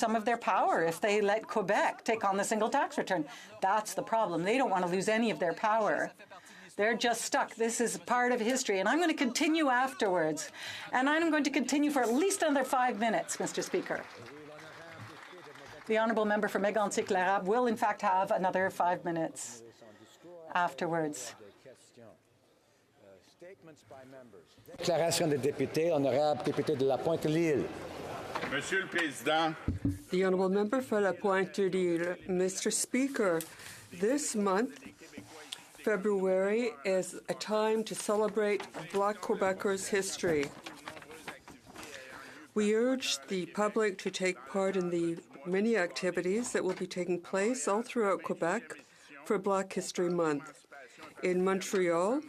some of their power if they let Quebec take on the single tax return. That's the problem. They don't want to lose any of their power. They're just stuck. This is part of history, and I'm going to continue afterwards. And I'm going to continue for at least another 5 minutes, Mr. Speaker. The honourable member for Mégantic-L'Érable will, in fact, have another 5 minutes afterwards. Déclaration des députés, honorable député de la Pointe-Lille. Monsieur le Président. The honourable member for La Pointe-Lille. Mr. Speaker, this month, February, is a time to celebrate Black Quebecers' history. We urge the public to take part in the many activities that will be taking place all throughout Quebec for Black History Month. In Montreal,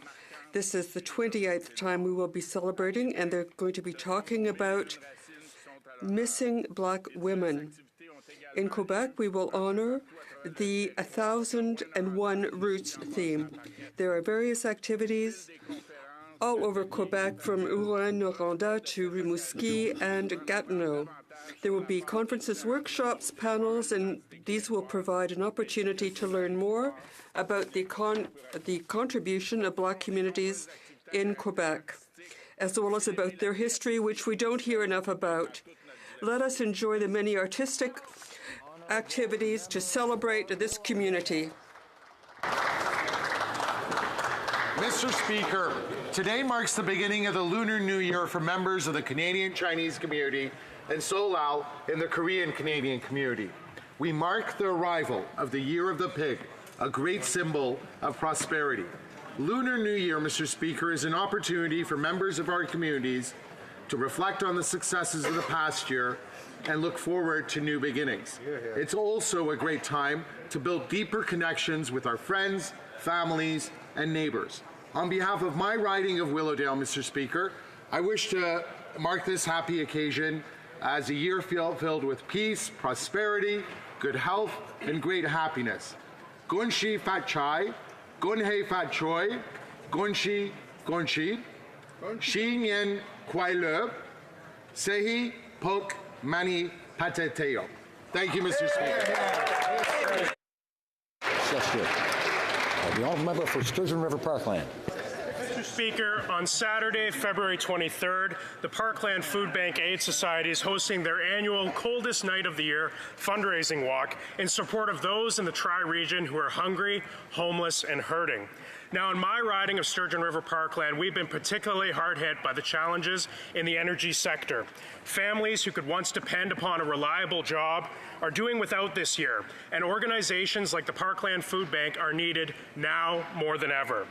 this is the 28th time we will be celebrating, and they're going to be talking about missing Black women. In Quebec, we will honour the 1001 Roots theme. There are various activities all over Quebec, from Rouyn-Noranda to Rimouski and Gatineau. There will be conferences, workshops, panels, and these will provide an opportunity to learn more about the contribution of Black communities in Quebec, as well as about their history, which we don't hear enough about. Let us enjoy the many artistic activities to celebrate this community. Mr. Speaker, today marks the beginning of the Lunar New Year for members of the Canadian Chinese community and Solal in the Korean Canadian community. We mark the arrival of the Year of the Pig, a great symbol of prosperity. Lunar New Year, Mr. Speaker, is an opportunity for members of our communities to reflect on the successes of the past year and look forward to new beginnings. It's also a great time to build deeper connections with our friends, families, and neighbors. On behalf of my riding of Willowdale, Mr. Speaker, I wish to mark this happy occasion as a year filled with peace, prosperity, good health, and great happiness. Gunshi Fat Chai, Gunhei Fat Choi, Gunshi Gunshi, Shi Nyen Kwai Le, Sehi Pok Mani Pateteo. Thank you, Mr. Speaker. The honourable member for Sturgeon River Parkland. Mr. Speaker, on Saturday, February 23rd, the Parkland Food Bank Aid Society is hosting their annual Coldest Night of the Year fundraising walk in support of those in the Tri-Region who are hungry, homeless, and hurting. Now, in my riding of Sturgeon River Parkland, we've been particularly hard hit by the challenges in the energy sector. Families who could once depend upon a reliable job are doing without this year, and organizations like the Parkland Food Bank are needed now more than ever.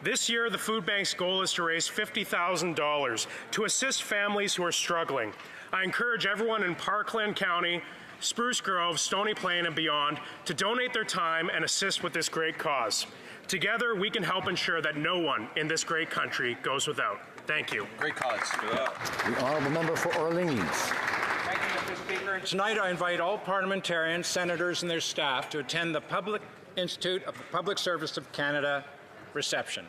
This year, the food bank's goal is to raise $50,000 to assist families who are struggling. I encourage everyone in Parkland County, Spruce Grove, Stony Plain, and beyond to donate their time and assist with this great cause. Together, we can help ensure that no one in this great country goes without. Thank you. Great cause. The honourable member for Orleans. Thank you, Mr. Speaker. Tonight, I invite all parliamentarians, senators, and their staff to attend the Public Institute of the Public Service of Canada reception.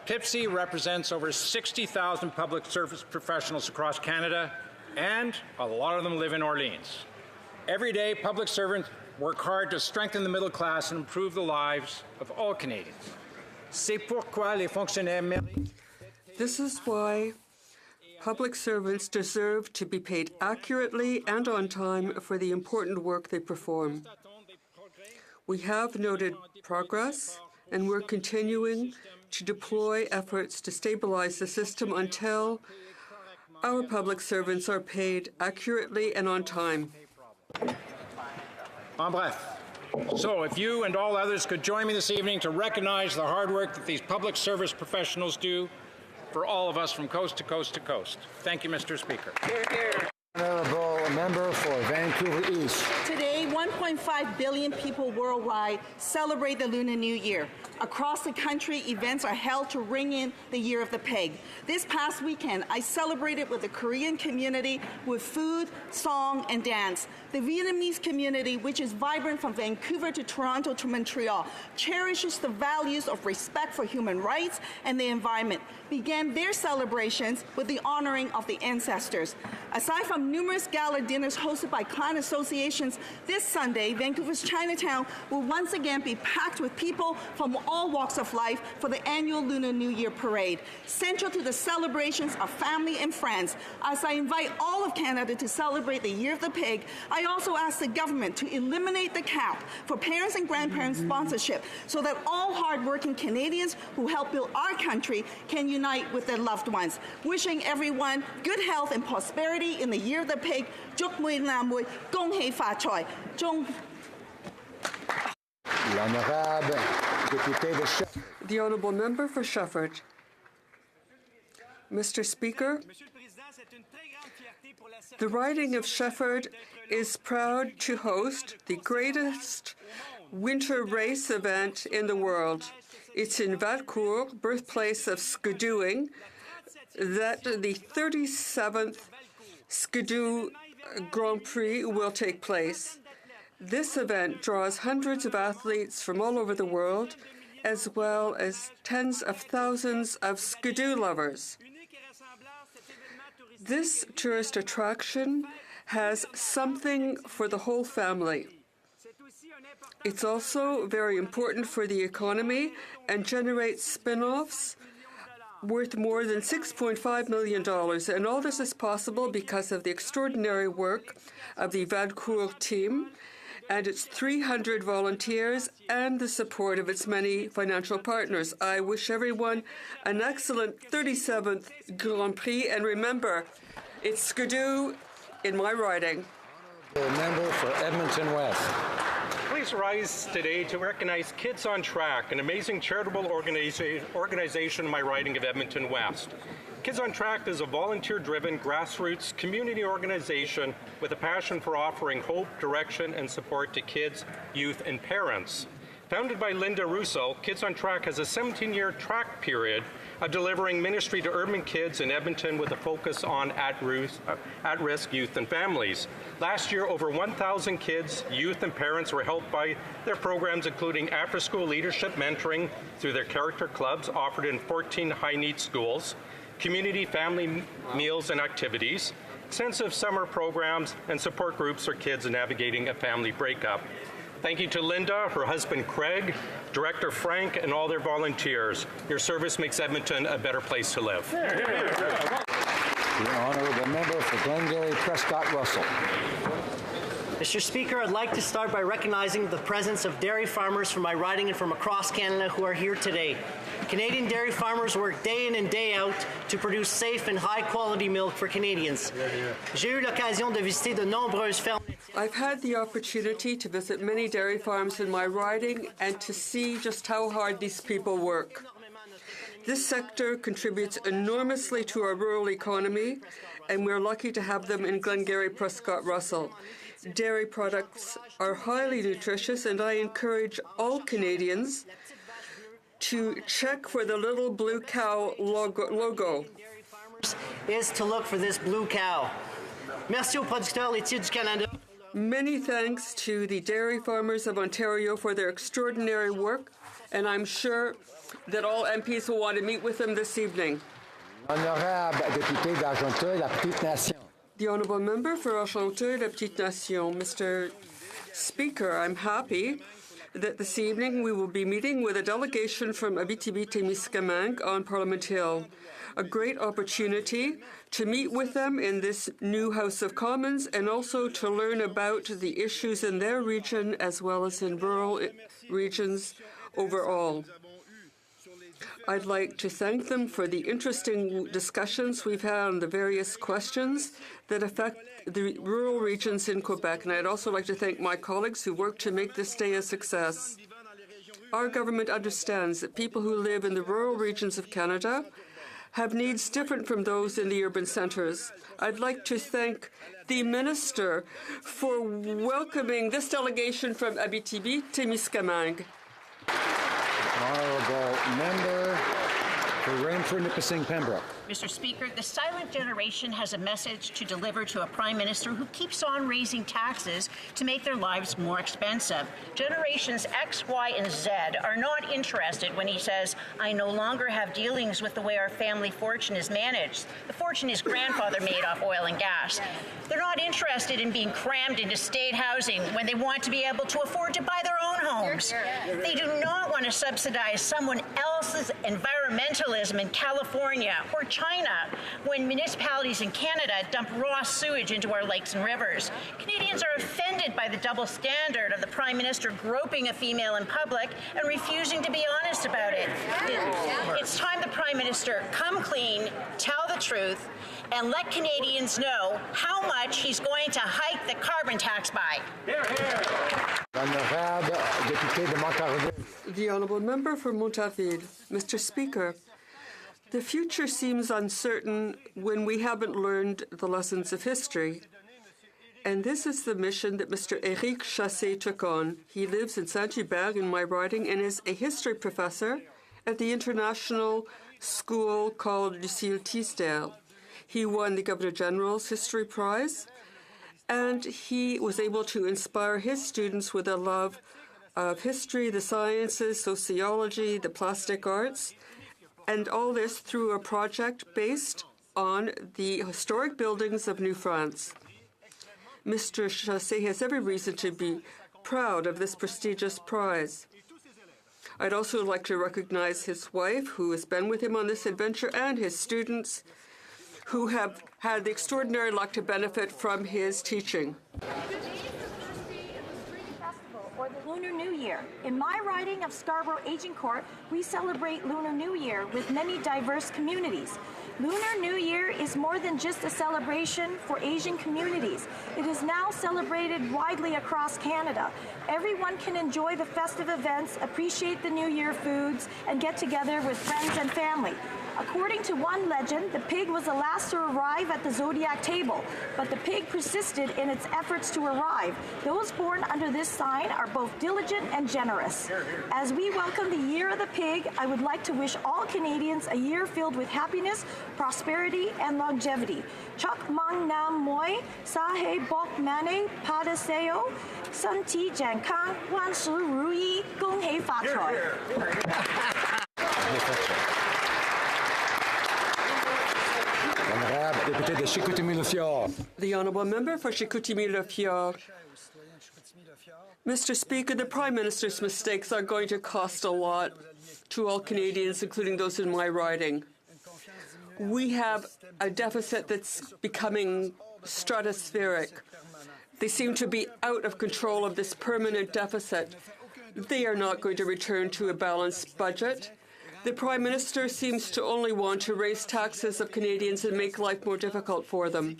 PIPC represents over 60,000 public service professionals across Canada, and a lot of them live in Orleans. Every day, public servants work hard to strengthen the middle class and improve the lives of all Canadians. C'est pourquoi les fonctionnaires méritent. This is why public servants deserve to be paid accurately and on time for the important work they perform. We have noted progress, and we're continuing to deploy efforts to stabilize the system until our public servants are paid accurately and on time. En bref. So if you and all others could join me this evening to recognize the hard work that these public service professionals do for all of us from coast to coast to coast. Thank you, Mr. Speaker. Honourable member for Vancouver East. Today, 1.5 billion people worldwide celebrate the Lunar New Year. Across the country, events are held to ring in the Year of the Pig. This past weekend, I celebrated with the Korean community with food, song, and dance. The Vietnamese community, which is vibrant from Vancouver to Toronto to Montreal, cherishes the values of respect for human rights and the environment, began their celebrations with the honoring of the ancestors. Aside from numerous gala dinners hosted by clan associations, this Sunday, Vancouver's Chinatown will once again be packed with people from all walks of life for the annual Lunar New Year parade. Central to the celebrations are family and friends. As I invite all of Canada to celebrate the Year of the Pig, I also ask the government to eliminate the cap for parents and grandparents sponsorship so that all hard-working Canadians who help build our country can unite with their loved ones. Wishing everyone good health and prosperity in the Year of the Pig. Chúc mừng năm mới,恭喜phát財. L'honorable député de Shefford. The Honourable Member for Shefford. Mr. Speaker, the riding of Shefford is proud to host the greatest winter race event in the world. It's in Valcourt, birthplace of skidooing, that the 37th Skidoo Grand Prix will take place. This event draws hundreds of athletes from all over the world, as well as tens of thousands of skidoo lovers. This tourist attraction has something for the whole family. It's also very important for the economy and generates spin-offs worth more than $6.5 million. And all this is possible because of the extraordinary work of the Valcourt team and its 300 volunteers and the support of its many financial partners. I wish everyone an excellent 37th Grand Prix, and remember, it's Skidoo in my riding. The member for Edmonton West. Please rise today to recognize Kids on Track, an amazing charitable organization in my riding of Edmonton West. Kids on Track is a volunteer-driven grassroots community organization with a passion for offering hope, direction, and support to kids, youth, and parents. Founded by Linda Russo, Kids on Track has a 17-year track period of delivering ministry to urban kids in Edmonton with a focus on at-risk youth and families. Last year, over 1,000 kids, youth, and parents were helped by their programs, including after-school leadership mentoring through their character clubs offered in 14 high-need schools, community family meals and activities, extensive summer programs, and support groups for kids navigating a family breakup. Thank you to Linda, her husband Craig, Director Frank, and all their volunteers. Your service makes Edmonton a better place to live. The Honourable Member for Glengarry Prescott Russell. Mr. Speaker, I'd like to start by recognizing the presence of dairy farmers from my riding and from across Canada who are here today. Canadian dairy farmers work day in and day out to produce safe and high-quality milk for Canadians. J'ai eu l'occasion de visiter de nombreuses fermes. I've had the opportunity to visit many dairy farms in my riding and to see just how hard these people work. This sector contributes enormously to our rural economy, and we're lucky to have them in Glengarry Prescott Russell. Dairy products are highly nutritious, and I encourage all Canadians to check for the little blue cow logo. Is to look for this blue cow. Merci aux producteurs laitiers du Canada. Many thanks to the dairy farmers of Ontario for their extraordinary work, and I'm sure that all MPs will want to meet with them this evening. Honorable député d'Argenteuil, la Petite Nation. The Honourable Member for Argenteuil, la Petite Nation. Mr. Speaker, I'm happy that this evening we will be meeting with a delegation from Abitibi-Témiscamingue on Parliament Hill. A great opportunity to meet with them in this new House of Commons and also to learn about the issues in their region as well as in rural regions overall. I'd like to thank them for the interesting discussions we've had on the various questions that affect the rural regions in Quebec, and I'd also like to thank my colleagues who worked to make this day a success. Our government understands that people who live in the rural regions of Canada have needs different from those in the urban centres. I'd like to thank the Minister for welcoming this delegation from Abitibi-Témiscamingue. Honourable Member for Renfrew, Nipissing, Pembroke. Mr. Speaker, the silent generation has a message to deliver to a Prime Minister who keeps on raising taxes to make their lives more expensive. Generations X, Y, and Z are not interested when he says, I no longer have dealings with the way our family fortune is managed. The fortune his grandfather made off oil and gas. They're not interested in being crammed into state housing when they want to be able to afford to buy their own homes. They do not want to subsidize someone else's environmentalism in California or China when municipalities in Canada dump raw sewage into our lakes and rivers. Canadians are offended by the double standard of the Prime Minister groping a female in public and refusing to be honest about it. It's time the Prime Minister come clean, tell the truth, and let Canadians know how much he's going to hike the carbon tax by. Honorable Député de Montarville. The Honourable Member for Montarville. Mr. Speaker, the future seems uncertain when we haven't learned the lessons of history. And this is the mission that Mr. Éric Chassé took on. He lives in Saint-Hubert in my riding and is a history professor at the international school called Lucille Teasdale. He won the Governor General's History Prize, and he was able to inspire his students with a love of history, the sciences, sociology, the plastic arts, and all this through a project based on the historic buildings of New France. Mr. Chassé has every reason to be proud of this prestigious prize. I'd also like to recognize his wife, who has been with him on this adventure, and his students, who have had the extraordinary luck to benefit from his teaching. Or the Lunar New Year. In my riding of Scarborough Agincourt, we celebrate Lunar New Year with many diverse communities. Lunar New Year is more than just a celebration for Asian communities. It is now celebrated widely across Canada. Everyone can enjoy the festive events, appreciate the New Year foods, and get together with friends and family. According to one legend, the pig was the last to arrive at the zodiac table, but the pig persisted in its efforts to arrive. Those born under this sign are both diligent and generous. As we welcome the Year of the Pig, I would like to wish all Canadians a year filled with happiness, prosperity, and longevity. Chok mang nam moi, sahe bok mane padaseo, santi jankang, wan shi ru yi, gong hei fa choi. The Honourable Member for Chicoutimi-Le-Fjord. Mr. Speaker, the Prime Minister's mistakes are going to cost a lot to all Canadians, including those in my riding. We have a deficit that's becoming stratospheric. They seem to be out of control of this permanent deficit. They are not going to return to a balanced budget. The Prime Minister seems to only want to raise taxes of Canadians and make life more difficult for them.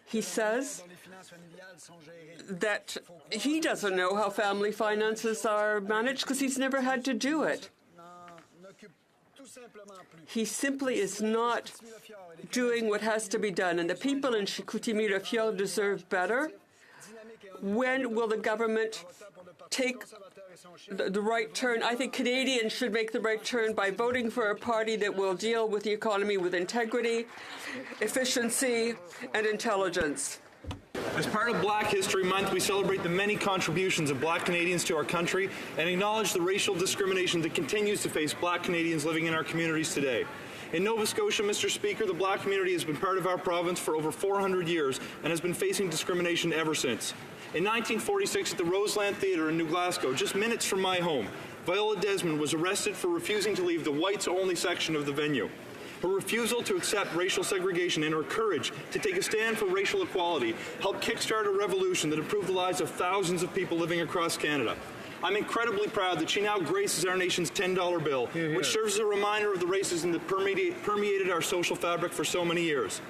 He says that he doesn't know how family finances are managed because he's never had to do it. He simply is not doing what has to be done, and the people in Chicoutimi-Le-Fjord deserve better. When will the government take the right turn? I think Canadians should make the right turn by voting for a party that will deal with the economy with integrity, efficiency, and intelligence. As part of Black History Month, we celebrate the many contributions of Black Canadians to our country and acknowledge the racial discrimination that continues to face Black Canadians living in our communities today. In Nova Scotia, Mr. Speaker, the Black community has been part of our province for over 400 years and has been facing discrimination ever since. In 1946, at the Roseland Theatre in New Glasgow, just minutes from my home, Viola Desmond was arrested for refusing to leave the whites-only section of the venue. Her refusal to accept racial segregation and her courage to take a stand for racial equality helped kickstart a revolution that improved the lives of thousands of people living across Canada. I'm incredibly proud that she now graces our nation's $10 bill, which serves as a reminder of the racism that permeated our social fabric for so many years.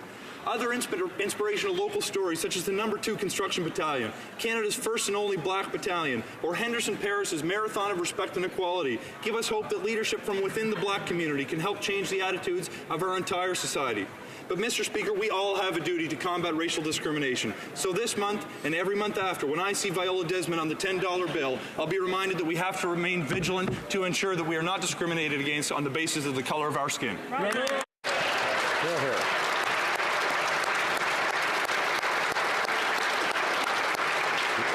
Other inspirational local stories, such as the No. 2 Construction Battalion, Canada's first and only Black battalion, or Henderson Paris's Marathon of Respect and Equality, give us hope that leadership from within the Black community can help change the attitudes of our entire society. But, Mr. Speaker, we all have a duty to combat racial discrimination. So this month and every month after, when I see Viola Desmond on the $10 bill, I'll be reminded that we have to remain vigilant to ensure that we are not discriminated against on the basis of the color of our skin.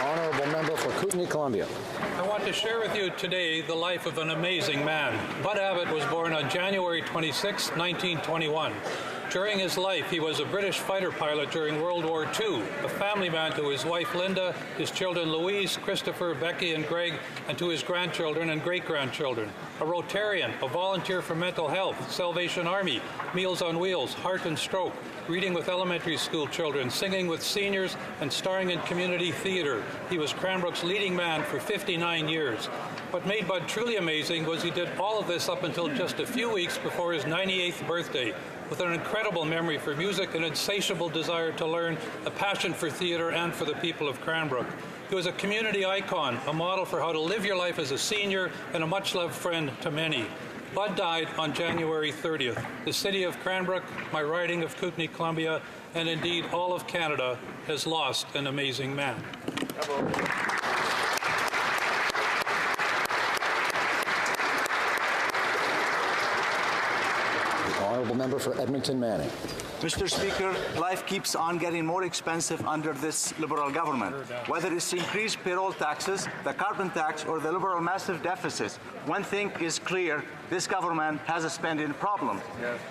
Honourable member for Kootenay, Columbia. I want to share with you today the life of an amazing man. Bud Abbott was born on January 26, 1921. During his life, he was a British fighter pilot during World War II, a family man to his wife Linda, his children Louise, Christopher, Becky, and Greg, and to his grandchildren and great-grandchildren. A Rotarian, a volunteer for mental health, Salvation Army, Meals on Wheels, Heart and Stroke, reading with elementary school children, singing with seniors, and starring in community theatre. He was Cranbrook's leading man for 59 years. What made Bud truly amazing was he did all of this up until just a few weeks before his 98th birthday, with an incredible memory for music, an insatiable desire to learn, a passion for theatre and for the people of Cranbrook. He was a community icon, a model for how to live your life as a senior, and a much-loved friend to many. Bud died on January 30th. The city of Cranbrook, my riding of Kootenay, Columbia, and indeed all of Canada has lost an amazing man. Honourable member for Edmonton Manning. Mr. Speaker, life keeps on getting more expensive under this Liberal government. Whether it's increased payroll taxes, the carbon tax, or the Liberal massive deficits, one thing is clear: this government has a spending problem.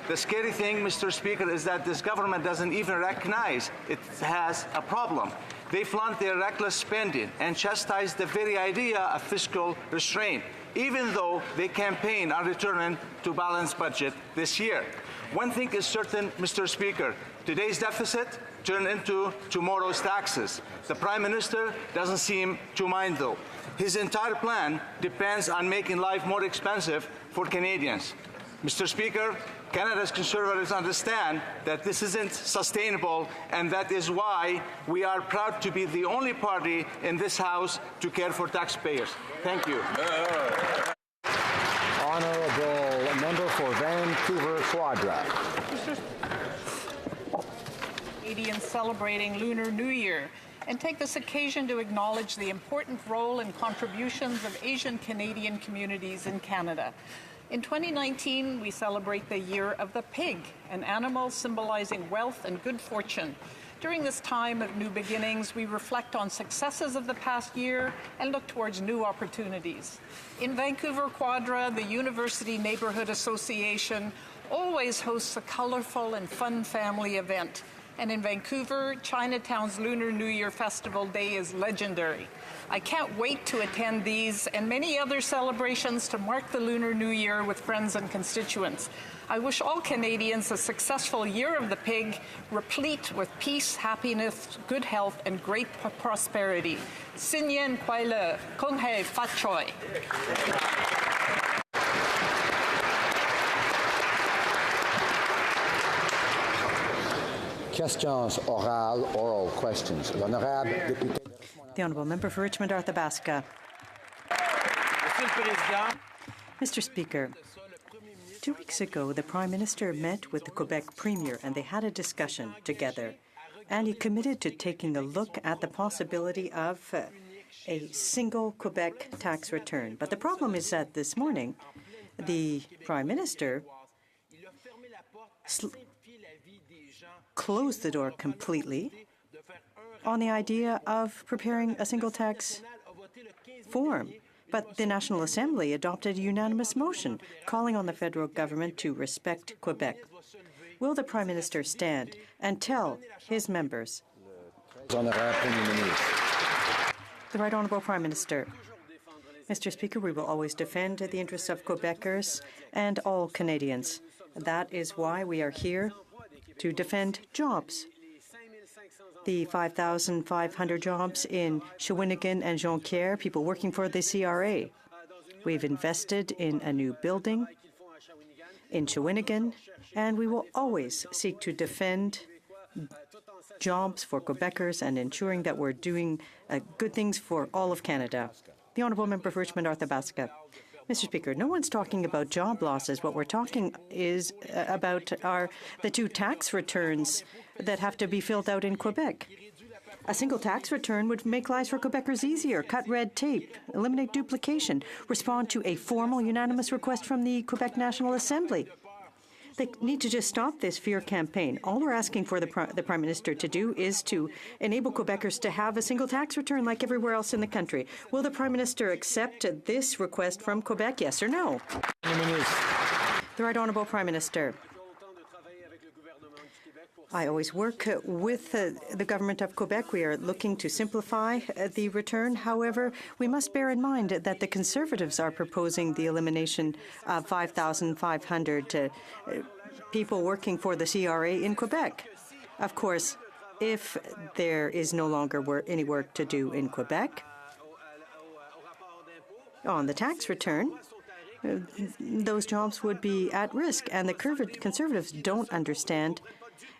The scary thing, Mr. Speaker, is that this government doesn't even recognize it has a problem. They flaunt their reckless spending and chastise the very idea of fiscal restraint, even though they campaign on returning to balanced budget this year. One thing is certain, Mr. Speaker: today's deficit turned into tomorrow's taxes. The Prime Minister doesn't seem to mind, though. His entire plan depends on making life more expensive for Canadians. Mr. Speaker, Canada's Conservatives understand that this isn't sustainable, and that is why we are proud to be the only party in this House to care for taxpayers. Thank you. Honourable member for Vancouver Quadra. Canadians celebrating Lunar New Year, and take this occasion to acknowledge the important role and contributions of Asian Canadian communities in Canada. In 2019, we celebrate the Year of the Pig, an animal symbolizing wealth and good fortune. During this time of new beginnings, we reflect on successes of the past year and look towards new opportunities. In Vancouver Quadra, the University Neighborhood Association always hosts a colorful and fun family event. And in Vancouver, Chinatown's Lunar New Year Festival Day is legendary. I can't wait to attend these and many other celebrations to mark the Lunar New Year with friends and constituents. I wish all Canadians a successful Year of the Pig, replete with peace, happiness, good health, and great prosperity. Sin Yen Kwai Le, Kung Hei Fat Choi. Questions orales, oral questions. L'honorable député. The Honourable Member for Richmond, Arthabaska. Mr. Speaker, 2 weeks ago, the Prime Minister met with the Quebec Premier and they had a discussion together. And he committed to taking a look at the possibility of a single Quebec tax return. But the problem is that this morning, the Prime Minister closed the door completely on the idea of preparing a single tax form. But the National Assembly adopted a unanimous motion calling on the federal government to respect Quebec. Will the Prime Minister stand and tell his members? The Right Honourable Prime Minister. Mr. Speaker, we will always defend the interests of Quebecers and all Canadians. That is why we are here to defend jobs. The 5,500 jobs in Shawinigan and Jonquière, people working for the CRA. We've invested in a new building in Shawinigan, and we will always seek to defend jobs for Quebecers and ensuring that we're doing good things for all of Canada. The Honourable Member for Richmond, Arthabaska. Mr. Speaker, no one's talking about job losses. What we're talking is about the two tax returns that have to be filled out in Quebec. A single tax return would make lives for Quebecers easier, cut red tape, eliminate duplication, respond to a formal unanimous request from the Quebec National Assembly. They need to just stop this fear campaign. All we're asking for the Prime Minister to do is to enable Quebecers to have a single tax return like everywhere else in the country. Will the Prime Minister accept this request from Quebec, yes or no? The Right Honourable Prime Minister. I always work with the government of Quebec. We are looking to simplify the return. However, we must bear in mind that the Conservatives are proposing the elimination of 5,500 people working for the CRA in Quebec. Of course, if there is no longer any work to do in Quebec on the tax return, those jobs would be at risk. And the Conservatives don't understand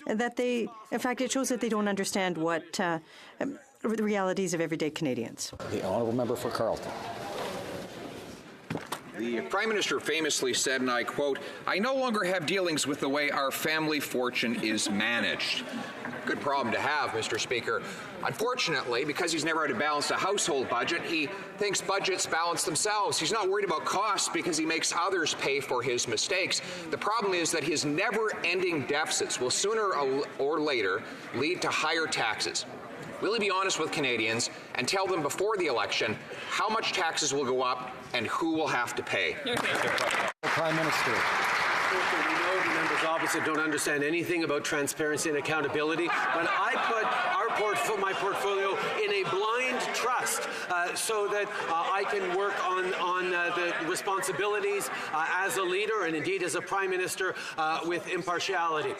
that in fact, it shows that they don't understand what the realities of everyday Canadians. The honourable member for Carleton. The Prime Minister famously said, and I quote, "I no longer have dealings with the way our family fortune is managed." Good problem to have, Mr. Speaker. Unfortunately, because he's never had to balance a household budget, he thinks budgets balance themselves. He's not worried about costs because he makes others pay for his mistakes. The problem is that his never-ending deficits will sooner or later lead to higher taxes. Will he be honest with Canadians and tell them before the election how much taxes will go up and who will have to pay? Prime Minister. We know the members opposite don't understand anything about transparency and accountability, but I put my portfolio in a blind trust so that I can work on the responsibilities as a leader and indeed as a Prime Minister with impartiality.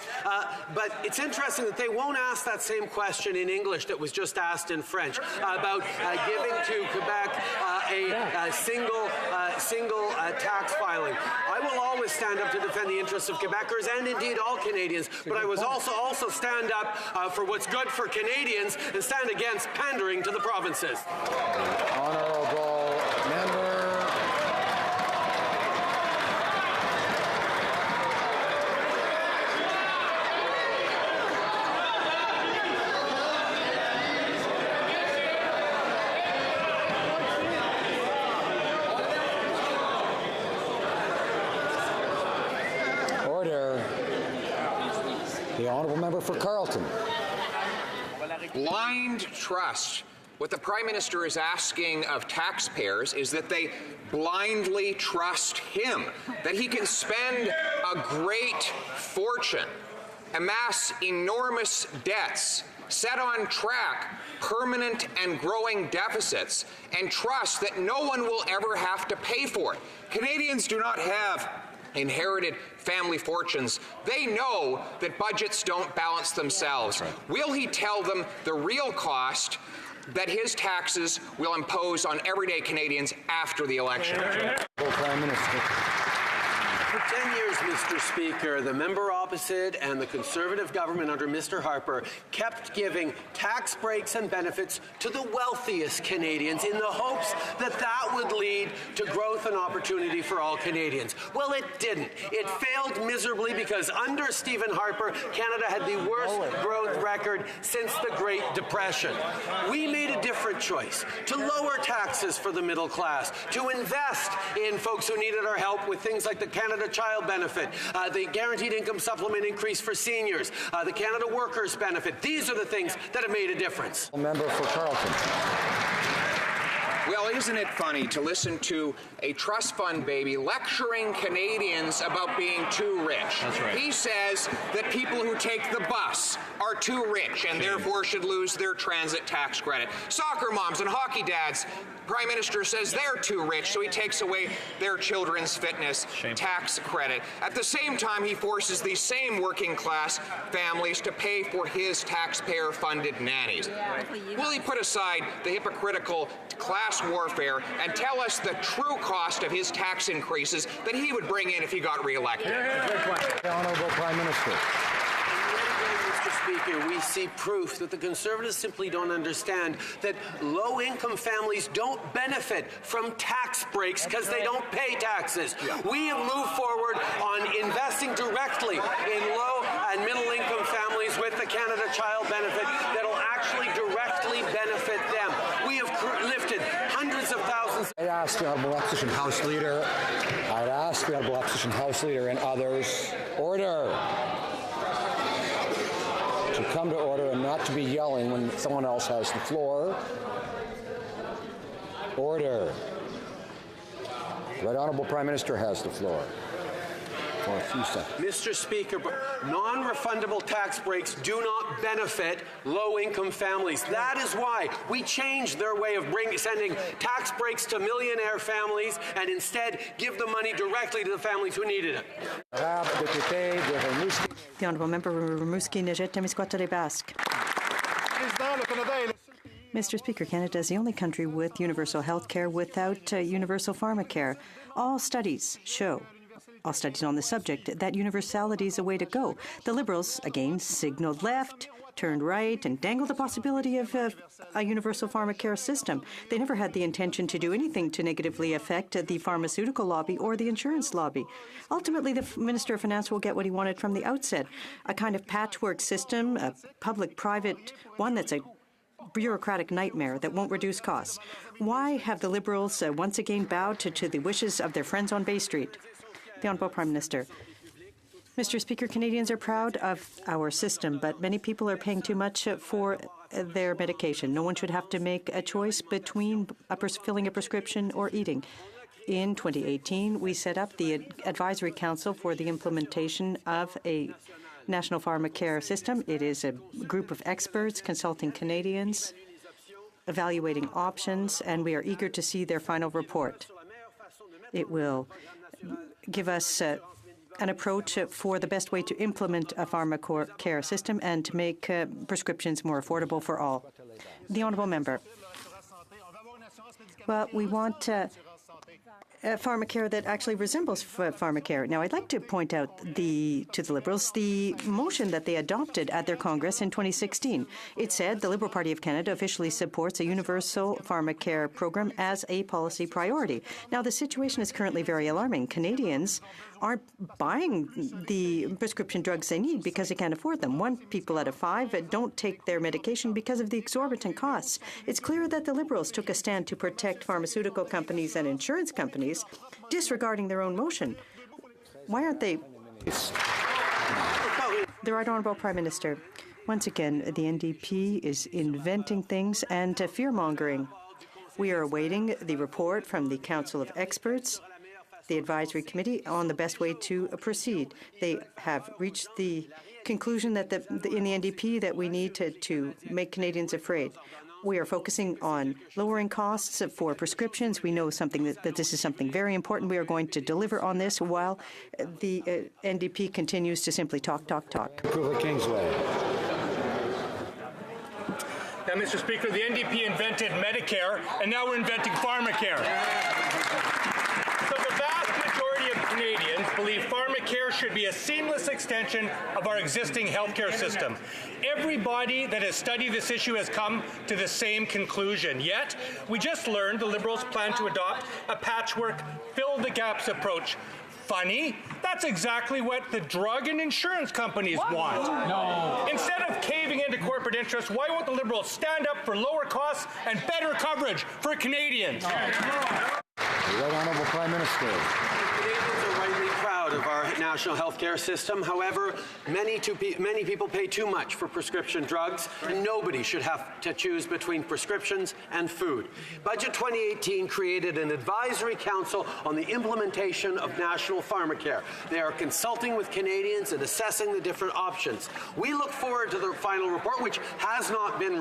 But it's interesting that they won't ask that same question in English that was just asked in French about giving to Quebec a single tax filing. I will always stand up to defend the interests of Quebecers and indeed all Canadians, but I was also stand up for what's good for Canadians and stand against pandering to the provinces. Honourable member. Order. The honourable member for Carleton. Blind trust. What the Prime Minister is asking of taxpayers is that they blindly trust him, that he can spend a great fortune, amass enormous debts, set on track permanent and growing deficits, and trust that no one will ever have to pay for it. Canadians do not have inherited family fortunes. They know that budgets don't balance themselves. Right. Will he tell them the real cost that his taxes will impose on everyday Canadians after the election? Prime Minister. For 10 years, Mr. Speaker, the member opposite and the Conservative government under Mr. Harper kept giving tax breaks and benefits to the wealthiest Canadians in the hopes that that would lead to growth and opportunity for all Canadians. Well, it didn't. It failed miserably because under Stephen Harper, Canada had the worst growth record since the Great Depression. We made a different choice to lower taxes for the middle class, to invest in folks who needed our help with things like the Canada Child Benefit, the Guaranteed Income Supplement increase for seniors, the Canada Workers Benefit. These are the things that have made a difference. Member for Carleton. Well, isn't it funny to listen to a trust fund baby lecturing Canadians about being too rich? That's right. He says that people who take the bus are too rich and therefore should lose their transit tax credit. Soccer moms and hockey dads, Prime Minister says they're too rich, so he takes away their children's fitness tax credit. At the same time, he forces these same working class families to pay for his taxpayer-funded nannies. Will he put aside the hypocritical class warfare and tell us the true cost of his tax increases that he would bring in if he got reelected? The Honourable Prime Minister. Mr. Speaker, we see proof that the Conservatives simply don't understand that low-income families don't benefit from tax breaks because they don't pay taxes. We have moved forward on investing directly in low and middle-income families with the Canada Child Benefit that will actually directly benefit them. We have lifted hundreds of thousands. I'd ask the Honourable Opposition House Leader, and others, order. To come to order and not to be yelling when someone else has the floor. Order. The Right Honourable Prime Minister has the floor. For a few seconds. Mr. Speaker, non-refundable tax breaks do not benefit low-income families. That is why we changed their way of sending tax breaks to millionaire families and instead give the money directly to the families who needed it. The Honourable Member Rimouski-Nejet-Témiscouata Basque. Mr. Speaker, Canada is the only country with universal health care without universal pharmacare. All studies on the subject that universality is a way to go. The Liberals, again, signaled left, turned right, and dangled the possibility of a universal pharmacare system. They never had the intention to do anything to negatively affect the pharmaceutical lobby or the insurance lobby. Ultimately, the Minister of Finance will get what he wanted from the outset, a kind of patchwork system, a public-private one that's a bureaucratic nightmare that won't reduce costs. Why have the Liberals once again bowed to the wishes of their friends on Bay Street? The Honourable Prime Minister. Mr. Speaker, Canadians are proud of our system, but many people are paying too much for their medication. No one should have to make a choice between filling a prescription or eating. In 2018, we set up the Advisory Council for the implementation of a national pharmacare system. It is a group of experts consulting Canadians, evaluating options, and we are eager to see their final report. It will give us an approach for the best way to implement a pharmacare system and to make prescriptions more affordable for all. The Honourable Member. Well, we want pharmacare that actually resembles pharmacare. Now, I'd like to point out to the Liberals the motion that they adopted at their Congress in 2016. It said the Liberal Party of Canada officially supports a universal pharmacare program as a policy priority. Now, the situation is currently very alarming. Canadians aren't buying the prescription drugs they need because they can't afford them. 1 people out of 5 don't take their medication because of the exorbitant costs. It's clear that the Liberals took a stand to protect pharmaceutical companies and insurance companies, disregarding their own motion. Why aren't they? The Right Honourable Prime Minister. Once again, the NDP is inventing things and fear-mongering. We are awaiting the report from the Council of Experts, the Advisory Committee, on the best way to proceed. They have reached the conclusion that in the NDP that we need to make Canadians afraid. We are focusing on lowering costs for prescriptions. We know that this is something very important. We are going to deliver on this while the NDP continues to simply talk. Kingsway. Now, Mr. Speaker, the NDP invented Medicare, and now we're inventing pharmacare. So the vast majority of Canadians believe pharmacare should be a seamless extension of our existing healthcare system. Everybody that has studied this issue has come to the same conclusion. Yet, we just learned the Liberals plan to adopt a patchwork, fill-the-gaps approach. Funny, that's exactly what the drug and insurance companies want. No. Instead of caving into corporate interests, why won't the Liberals stand up for lower costs and better coverage for Canadians? The Right Honourable Prime Minister. Canadians are rightly proud of our national health care system. However, many people pay too much for prescription drugs, and nobody should have to choose between prescriptions and food. Budget 2018 created an advisory council on the implementation of national pharmacare. They are consulting with Canadians and assessing the different options. We look forward to the final report, which has not been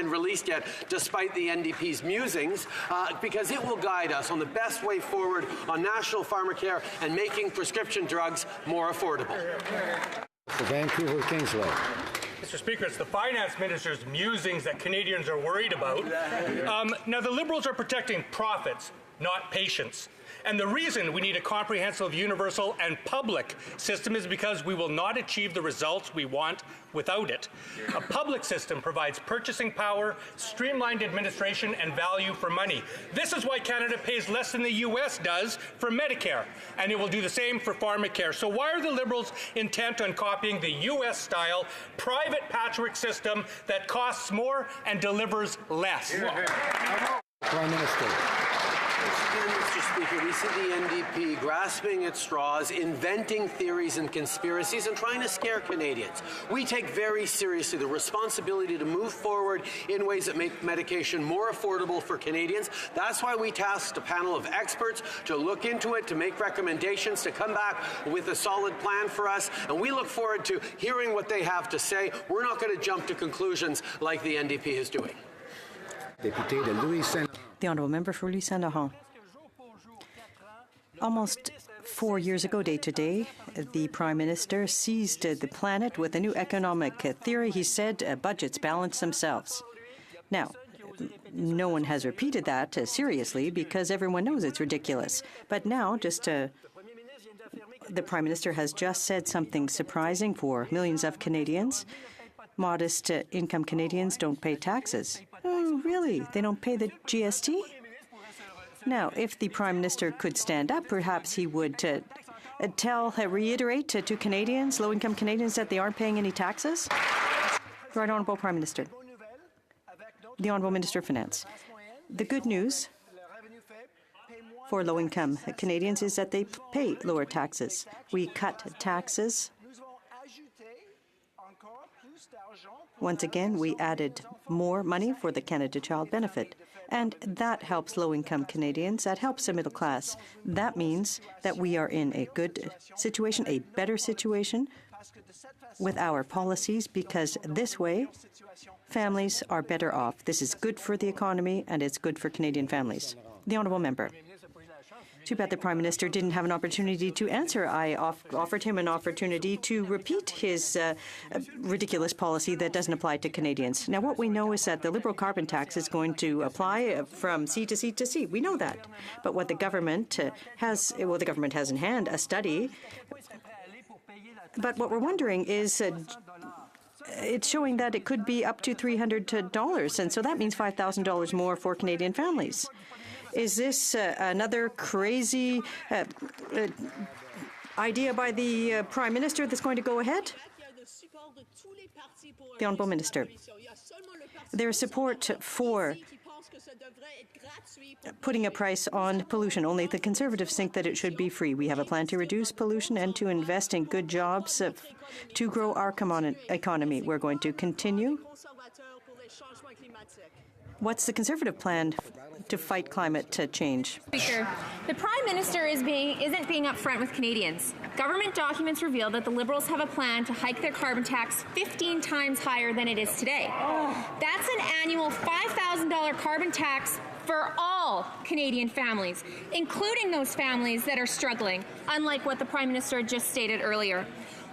released yet, despite the NDP's musings, because it will guide us on the best way forward on national pharmacare and making prescription drugs more affordable. For Vancouver Kingsway. Mr. Speaker, it's the Finance Minister's musings that Canadians are worried about. Now, the Liberals are protecting profits, not patience. And the reason we need a comprehensive, universal, and public system is because we will not achieve the results we want without it. A public system provides purchasing power, streamlined administration, and value for money. This is why Canada pays less than the U.S. does for Medicare, and it will do the same for pharmacare. So why are the Liberals intent on copying the U.S.-style private patchwork system that costs more and delivers less? Prime Minister. Again, Mr. Speaker, we see the NDP grasping at straws, inventing theories and conspiracies, and trying to scare Canadians. We take very seriously the responsibility to move forward in ways that make medication more affordable for Canadians. That's why we tasked a panel of experts to look into it, to make recommendations, to come back with a solid plan for us, and we look forward to hearing what they have to say. We're not going to jump to conclusions like the NDP is doing. The Honourable Member for Louis Saint-Laurent. Almost 4 years ago, day to day, the Prime Minister seized the planet with a new economic theory. He said budgets balance themselves. Now, no one has repeated that seriously because everyone knows it's ridiculous. But now, the Prime Minister has just said something surprising for millions of Canadians. Modest income Canadians don't pay taxes. Oh, really? They don't pay the GST? Now, if the Prime Minister could stand up, perhaps he would reiterate to Canadians, low-income Canadians, that they aren't paying any taxes. Right Honourable Prime Minister. The Honourable Minister of Finance. The good news for low-income Canadians is that they pay lower taxes. We cut taxes. Once again, we added more money for the Canada Child Benefit, and that helps low-income Canadians, that helps the middle class. That means that we are in a good situation, a better situation with our policies, because this way, families are better off. This is good for the economy, and it's good for Canadian families. The Honourable Member. Too bad the Prime Minister didn't have an opportunity to answer. I offered him an opportunity to repeat his ridiculous policy that doesn't apply to Canadians. Now, what we know is that the Liberal carbon tax is going to apply from sea to sea to sea. We know that. But what the government has in hand a study. But what we're wondering is it's showing that it could be up to $300, and so that means $5,000 more for Canadian families. Is this another crazy idea by the Prime Minister that's going to go ahead? The Honourable Minister. There is support for putting a price on pollution. Only the Conservatives think that it should be free. We have a plan to reduce pollution and to invest in good jobs to grow our economy. We're going to continue. What's the Conservative plan to fight climate change? Speaker, the Prime Minister isn't being upfront with Canadians. Government documents reveal that the Liberals have a plan to hike their carbon tax 15 times higher than it is today. That's an annual $5,000 carbon tax for all Canadian families, including those families that are struggling, unlike what the Prime Minister just stated earlier.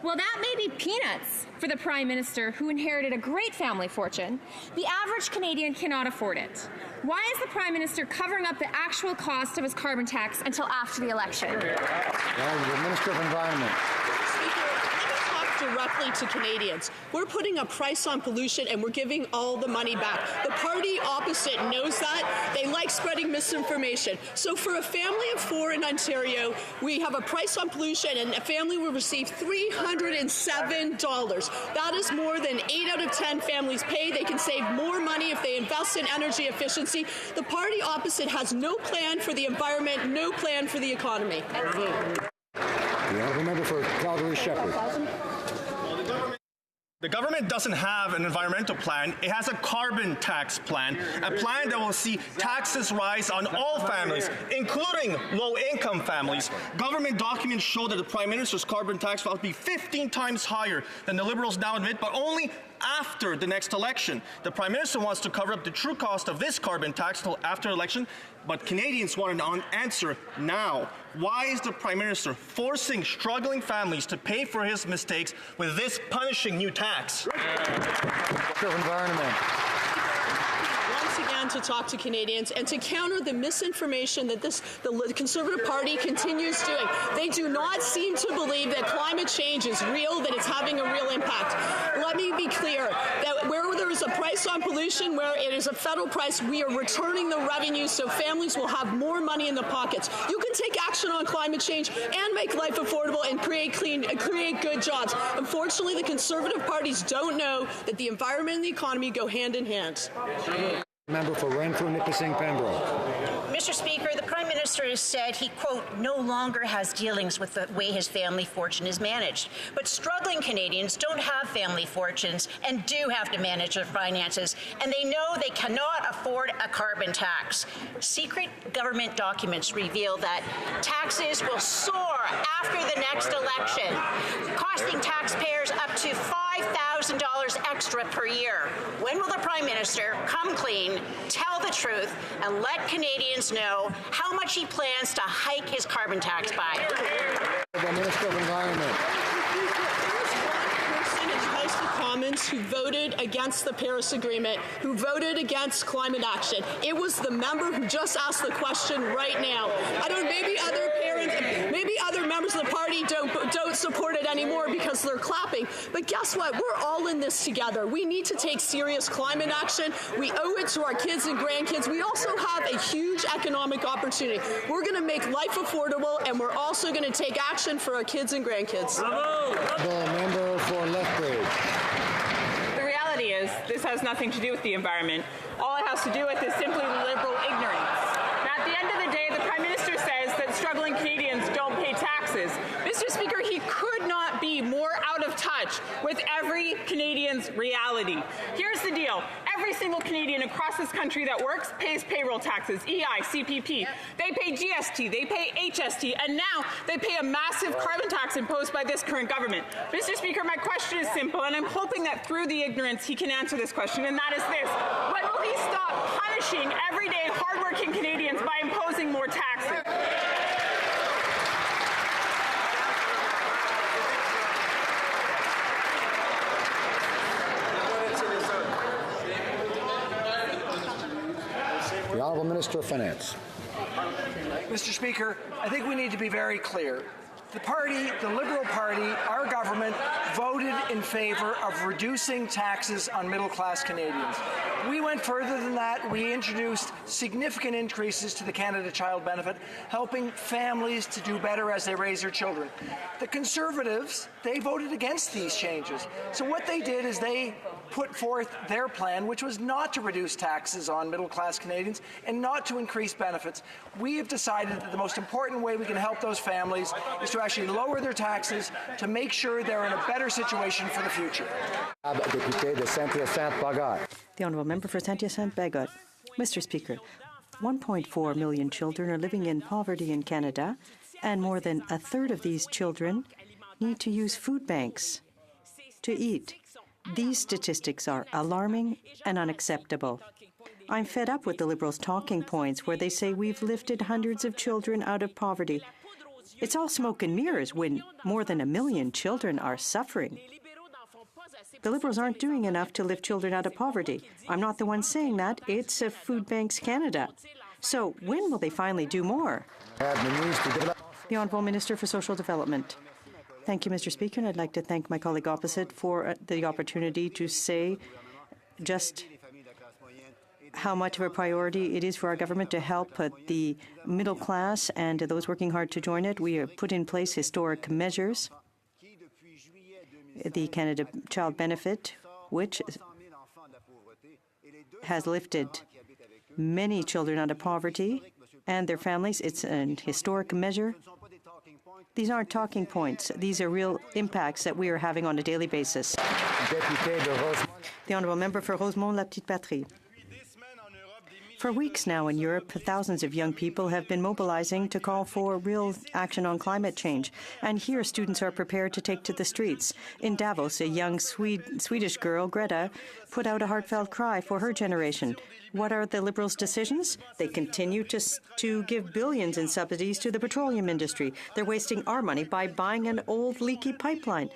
Well, that may be peanuts for the Prime Minister, who inherited a great family fortune. The average Canadian cannot afford it. Why is the Prime Minister covering up the actual cost of his carbon tax until after the election? The Minister of Environment. Directly to Canadians. We're putting a price on pollution and we're giving all the money back. The party opposite knows that. They like spreading misinformation. So for a family of 4 in Ontario, we have a price on pollution and a family will receive $307. That is more than 8 out of 10 families pay. They can save more money if they invest in energy efficiency. The party opposite has no plan for the environment, no plan for the economy. The Honourable Member for Calgary-Shepherd. The government doesn't have an environmental plan. It has a carbon tax plan, a plan that will see taxes rise on all families, including low-income families. Government documents show that the Prime Minister's carbon tax will be 15 times higher than the Liberals now admit, but only after the next election. The Prime Minister wants to cover up the true cost of this carbon tax till after election, but Canadians want an answer now. Why is the Prime Minister forcing struggling families to pay for his mistakes with this punishing new tax? Environment. Once again, plan to talk to Canadians and to counter the misinformation that the Conservative Party continues doing. They do not seem to believe that climate change is real, that it's having a real impact. Let me be clear that where there is a price on pollution, where it is a federal price, we are returning the revenue so families will have more money in the pockets. You can take action on climate change and make life affordable and create good jobs. Unfortunately, the Conservative parties don't know that the environment and the economy go hand in hand. Member for Renfrew, Nipissing, Pembroke. Mr. Speaker, the Prime Minister has said he, quote, no longer has dealings with the way his family fortune is managed. But struggling Canadians don't have family fortunes and do have to manage their finances, and they know they cannot afford a carbon tax. Secret government documents reveal that taxes will soar after the next election, costing taxpayers up to $5,000 extra per year. When will the Prime Minister come clean, tell the truth, and let Canadians know how much he plans to hike his carbon tax by? The Minister of Environment. House of Commons who voted against the Paris Agreement, who voted against climate action. It was the member who just asked the question right now. I don't. Maybe other parents, maybe other members of the party don't support it anymore because they're clapping. But guess what? We're all in this together. We need to take serious climate action. We owe it to our kids and grandkids. We also have a huge economic opportunity. We're going to make life affordable, and we're also going to take action for our kids and grandkids. The member for Lethbridge. The reality is, this has nothing to do with the environment. All it has to do with is simply liberal ignorance. Now, at the end of the day, the Prime Minister says that struggling Canadians don't pay taxes. Mr. Speaker, he could not be more out of touch with every Canadian's reality. Here's the deal. Every single Canadian across this country that works pays payroll taxes, EI, CPP. They pay GST, they pay HST, and now they pay a massive carbon tax imposed by this current government. Mr. Speaker, my question is simple, and I'm hoping that through the ignorance he can answer this question, and that is this. When will he stop punishing everyday hardworking Canadians by imposing more taxes? The Honourable Minister of Finance. Mr. Speaker, I think we need to be very clear. The party, the Liberal Party, our government, voted in favour of reducing taxes on middle-class Canadians. We went further than that. We introduced significant increases to the Canada Child Benefit, helping families to do better as they raise their children. The Conservatives, they voted against these changes. So what they did is they put forth their plan, which was not to reduce taxes on middle-class Canadians and not to increase benefits. We have decided that the most important way we can help those families is to actually lower their taxes to make sure they're in a better situation for the future. The Honourable Member for Saint-Hyacinthe-Bagot. Mr. Speaker, 1.4 million children are living in poverty in Canada, and more than a third of these children need to use food banks to eat. These statistics are alarming and unacceptable. I'm fed up with the Liberals' talking points where they say we've lifted hundreds of children out of poverty. It's all smoke and mirrors when more than 1 million children are suffering. The Liberals aren't doing enough to lift children out of poverty. I'm not the one saying that. It's Food Banks Canada. So when will they finally do more? The Honourable Minister for Social Development. Thank you, Mr. Speaker, and I'd like to thank my colleague opposite for the opportunity to say just how much of a priority it is for our government to help the middle class and those working hard to join it. We have put in place historic measures. The Canada Child Benefit, which has lifted many children out of poverty and their families. It's an historic measure. These aren't talking points. These are real impacts that we are having on a daily basis. The Honourable Member for Rosemont-La Petite Patrie. For weeks now in Europe, thousands of young people have been mobilizing to call for real action on climate change. And here, students are prepared to take to the streets. In Davos, a young Swedish girl, Greta, put out a heartfelt cry for her generation. What are the Liberals' decisions? They continue to give billions in subsidies to the petroleum industry. They're wasting our money by buying an old leaky pipeline.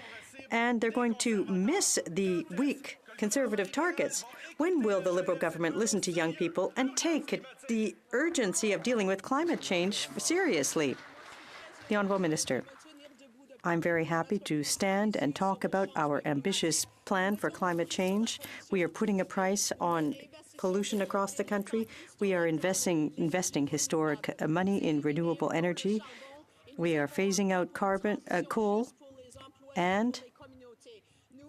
And they're going to miss the weak Conservative targets. When will the Liberal government listen to young people and take the urgency of dealing with climate change seriously? The Honourable Minister. I'm very happy to stand and talk about our ambitious plan for climate change. We are putting a price on pollution across the country. We are investing historic money in renewable energy. We are phasing out coal, and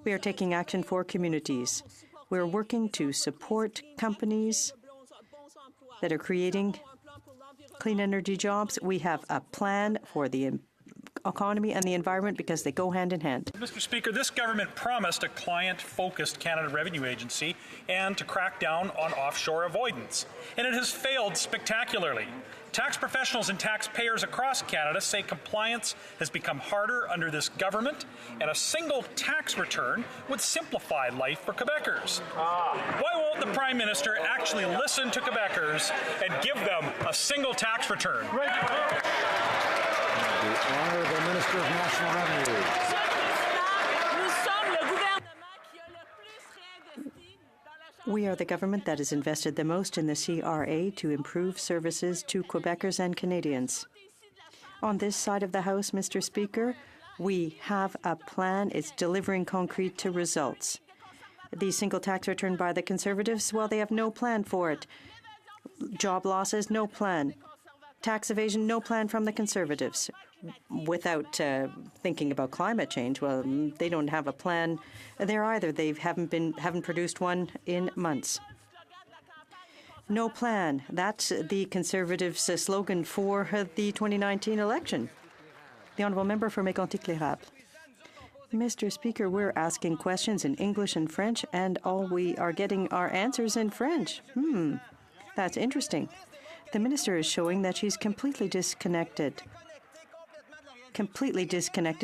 we are taking action for communities. We're working to support companies that are creating clean energy jobs. We have a plan for the economy and the environment because they go hand in hand. Mr. Speaker, this government promised a client-focused Canada Revenue Agency and to crack down on offshore avoidance, and it has failed spectacularly. Tax professionals and taxpayers across Canada say compliance has become harder under this government, and a single tax return would simplify life for Quebecers. Why won't the Prime Minister actually listen to Quebecers and give them a single tax return? The Honourable Minister of National Revenue. We are the government that has invested the most in the CRA to improve services to Quebecers and Canadians. On this side of the House, Mr. Speaker, we have a plan. It's delivering concrete results. The single tax return by the Conservatives, well, they have no plan for it. Job losses, no plan. Tax evasion, no plan from the Conservatives. Without thinking about climate change, well, they don't have a plan there either. They haven't produced one in months. No plan. That's the Conservatives' slogan for the 2019 election. The Honourable Member for Mégantic-Lérable. Mr. Speaker, we're asking questions in English and French, and all we are getting are answers in French. That's interesting. The Minister is showing that she's completely disconnected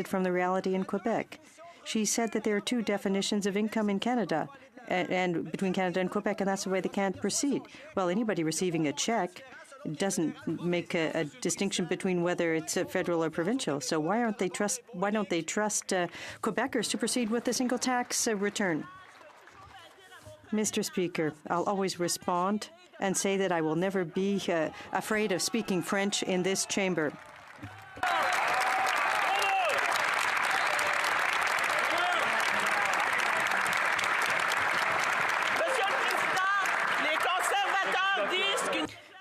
from the reality in Quebec. She said that there are two definitions of income in Canada and between Canada and Quebec, and that's the way they can't proceed. Well, anybody receiving a check doesn't make a distinction between whether it's federal or provincial. So why don't they trust Quebecers to proceed with the single tax return? Mr. Speaker, I'll always respond and say that I will never be afraid of speaking French in this chamber.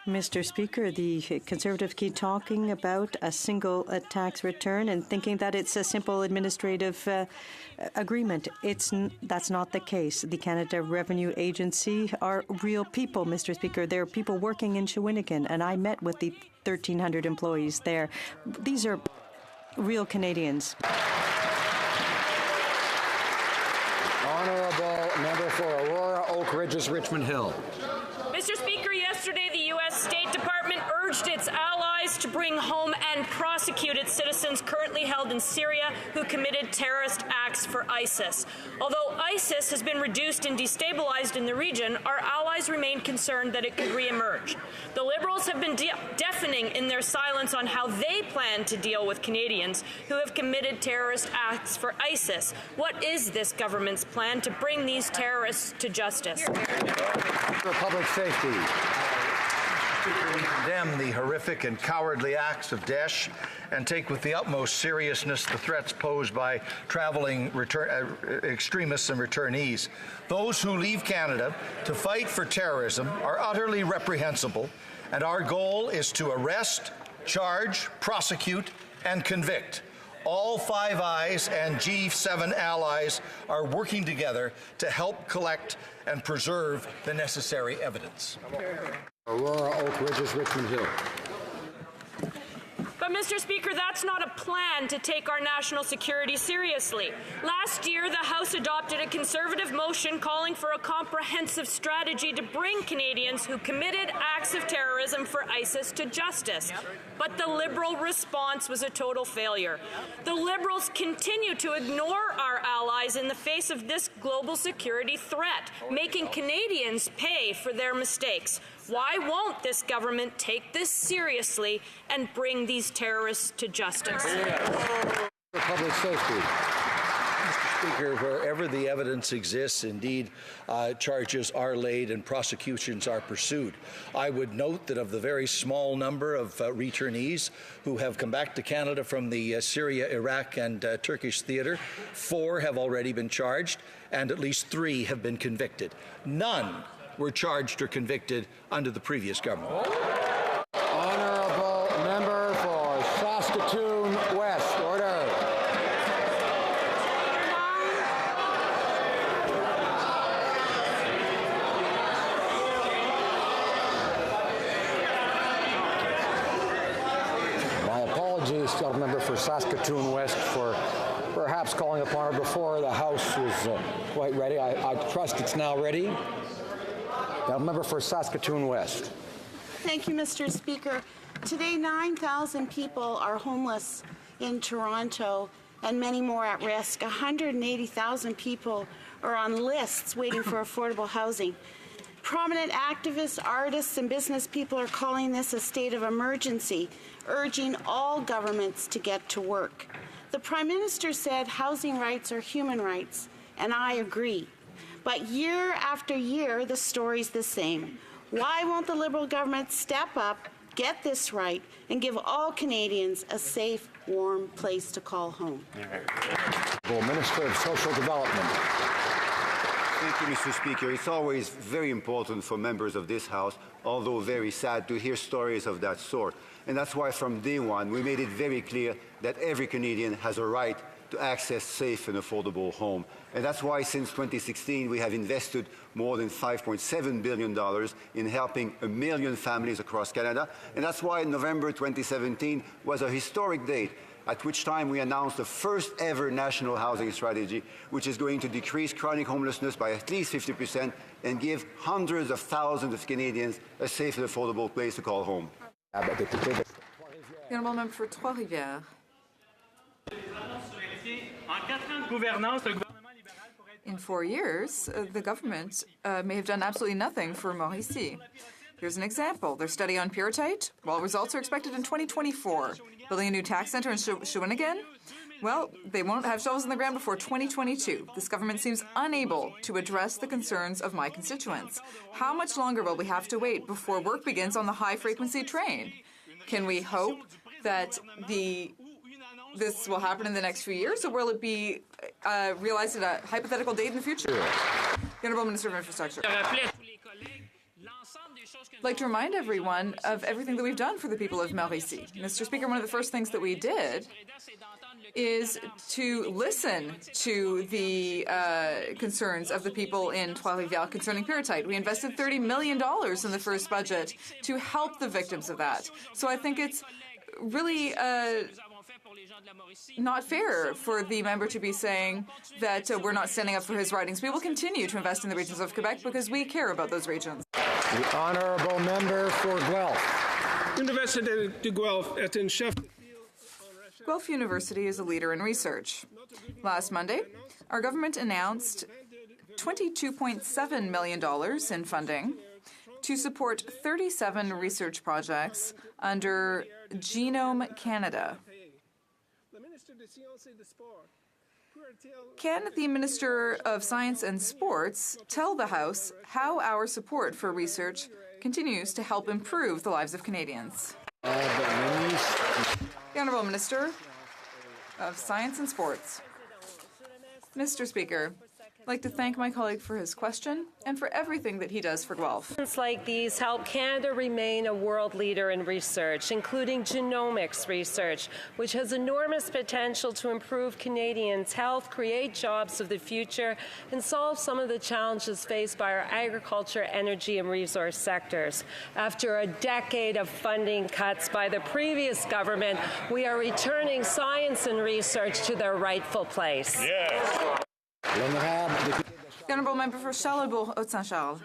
Mr. Speaker, the Conservatives keep talking about a single tax return and thinking that it's a simple administrative agreement. That's not the case. The Canada Revenue Agency are real people, Mr. Speaker. They're people working in Shawinigan, and I met with the 1,300 employees there. These are real Canadians. Honourable Member for Aurora, Oak Ridges, Richmond Hill. Mr. Speaker, yesterday the U.S. State Department urged its allies to bring home and prosecute its citizens currently held in Syria who committed terrorist acts for ISIS. Although ISIS has been reduced and destabilized in the region, our allies remain concerned that it could re-emerge. The Liberals have been deafening in their silence on how they plan to deal with Canadians who have committed terrorist acts for ISIS. What is this government's plan to bring these terrorists to justice? For public safety. We condemn the horrific and cowardly acts of Daesh and take with the utmost seriousness the threats posed by traveling extremists and returnees. Those who leave Canada to fight for terrorism are utterly reprehensible, and our goal is to arrest, charge, prosecute, and convict. All Five Eyes and G7 allies are working together to help collect and preserve the necessary evidence. Aurora, Oak Ridges, Richmond Hill. But, Mr. Speaker, that's not a plan to take our national security seriously. Last year, the House adopted a Conservative motion calling for a comprehensive strategy to bring Canadians who committed acts of terrorism for ISIS to justice. But the Liberal response was a total failure. The Liberals continue to ignore our allies in the face of this global security threat, making Canadians pay for their mistakes. Why won't this government take this seriously and bring these terrorists to justice? For public safety. Mr. Speaker, wherever the evidence exists, indeed, charges are laid and prosecutions are pursued. I would note that of the very small number of returnees who have come back to Canada from the Syria, Iraq, and Turkish theatre, 4 have already been charged, and at least 3 have been convicted. None were charged or convicted under the previous government. Honourable member for Saskatoon West. Order. My apologies to the member for Saskatoon West for perhaps calling upon her before the House was quite ready. I trust it's now ready. The member for Saskatoon West. Thank you, Mr. Speaker. Today, 9,000 people are homeless in Toronto and many more at risk. 180,000 people are on lists waiting for affordable housing. Prominent activists, artists, and business people are calling this a state of emergency, urging all governments to get to work. The Prime Minister said housing rights are human rights, and I agree. But year after year, the story's the same. Why won't the Liberal government step up, get this right, and give all Canadians a safe, warm place to call home? Minister of Social Development. Thank you, Mr. Speaker. It's always very important for members of this House, although very sad, to hear stories of that sort. And that's why from day one, we made it very clear that every Canadian has a right to access safe and affordable home. And that's why since 2016 we have invested more than $5.7 billion in helping 1 million families across Canada. And that's why November 2017 was a historic date, at which time we announced the first ever national housing strategy, which is going to decrease chronic homelessness by at least 50% and give hundreds of thousands of Canadians a safe and affordable place to call home. The honourable member for Trois-Rivières. In 4 years, the government may have done absolutely nothing for Mauricie. Here's an example. Their study on pyrrhotite, well, results are expected in 2024. Building a new tax centre in Shawinigan? Well, they won't have shovels in the ground before 2022. This government seems unable to address the concerns of my constituents. How much longer will we have to wait before work begins on the high-frequency train? Can we hope that this will happen in the next few years, or will it be realized at a hypothetical date in the future? The Honourable Minister of Infrastructure. I'd like to remind everyone of everything that we've done for the people of Mauricie. Mr. Speaker, one of the first things that we did is to listen to the concerns of the people in Trois-Rivières concerning pyrrhotite. We invested $30 million in the first budget to help the victims of that. So I think it's really not fair for the member to be saying that we're not standing up for his writings. We will continue to invest in the regions of Quebec because we care about those regions. The honourable member for Guelph. Université de Guelph est un chef. Guelph University is a leader in research. Last Monday, our government announced $22.7 million in funding to support 37 research projects under Genome Canada. Can the Minister of Science and Sports tell the House how our support for research continues to help improve the lives of Canadians? The Honourable Minister of Science and Sports. Mr. Speaker, I'd like to thank my colleague for his question and for everything that he does for Guelph. Like these help Canada remain a world leader in research, including genomics research, which has enormous potential to improve Canadians' health, create jobs of the future, and solve some of the challenges faced by our agriculture, energy, and resource sectors. After a decade of funding cuts by the previous government, we are returning science and research to their rightful place. Yes. The Honourable Member for Charlebourg-Haute-Saint-Charles.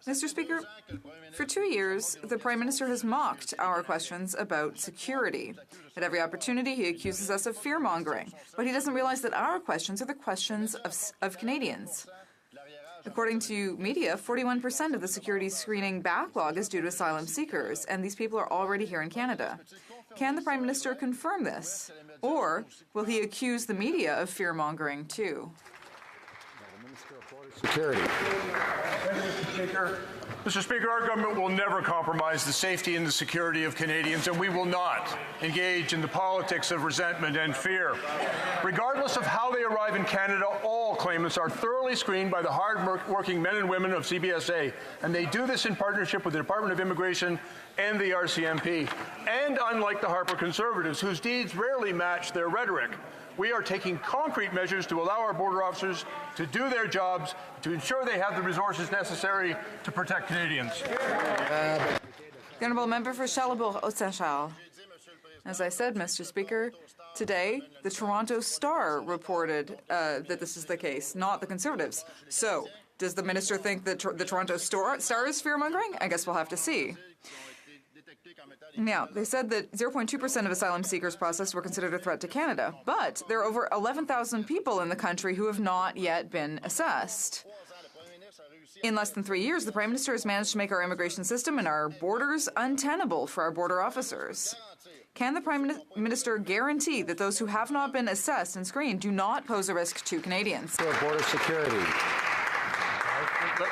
Mr. Speaker, for 2 years, the Prime Minister has mocked our questions about security. At every opportunity, he accuses us of fear-mongering, but he doesn't realize that our questions are the questions of Canadians. According to media, 41% of the security screening backlog is due to asylum seekers, and these people are already here in Canada. Can the Prime Minister confirm this? Or will he accuse the media of fear-mongering too? Security. Mr. Speaker, our government will never compromise the safety and the security of Canadians, and we will not engage in the politics of resentment and fear. Regardless of how they arrive in Canada, all claimants are thoroughly screened by the hard-working men and women of CBSA, and they do this in partnership with the Department of Immigration and the RCMP. And unlike the Harper Conservatives, whose deeds rarely match their rhetoric, we are taking concrete measures to allow our border officers to do their jobs, to ensure they have the resources necessary to protect Canadians. The Honourable Member for Charlebourg-Haute-Saint-Charles. As I said, Mr. Speaker, today the Toronto Star reported that this is the case, not the Conservatives. So, does the Minister think that the Toronto Star is fear-mongering? I guess we'll have to see. Now, they said that 0.2% of asylum seekers processed were considered a threat to Canada, but there are over 11,000 people in the country who have not yet been assessed. In less than 3 years, the Prime Minister has managed to make our immigration system and our borders untenable for our border officers. Can the Prime Minister guarantee that those who have not been assessed and screened do not pose a risk to Canadians? Border security.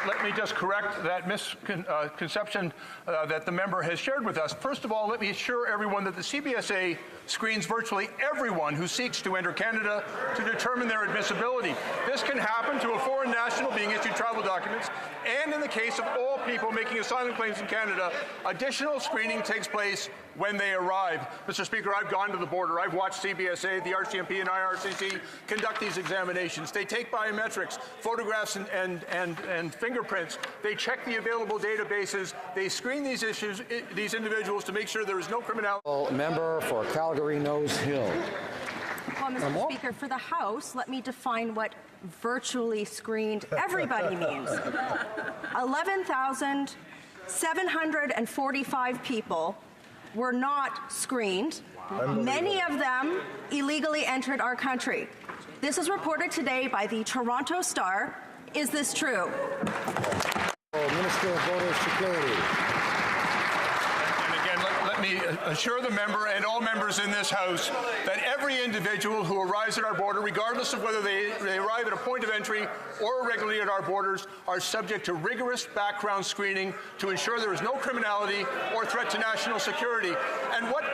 Let me just correct that misconception that the member has shared with us. First of all, let me assure everyone that the CBSA screens virtually everyone who seeks to enter Canada to determine their admissibility. This can happen to a foreign national being issued travel documents, and in the case of all people making asylum claims in Canada, additional screening takes place when they arrive. Mr. Speaker, I've gone to the border. I've watched CBSA, the RCMP, and IRCC conduct these examinations. They take biometrics, photographs, and fingerprints. They check the available databases. They screen these individuals to make sure there is no criminality. Member for Calgary Nose Hill. Well, Mr. Speaker, for the House, let me define what virtually screened everybody means. 11,745 people were not screened. Many of them illegally entered our country. This is reported today by the Toronto Star. Is this true? Minister of Border Security. Let me assure the member and all members in this House that every individual who arrives at our border, regardless of whether they arrive at a point of entry or irregularly at our borders, are subject to rigorous background screening to ensure there is no criminality or threat to national security. And what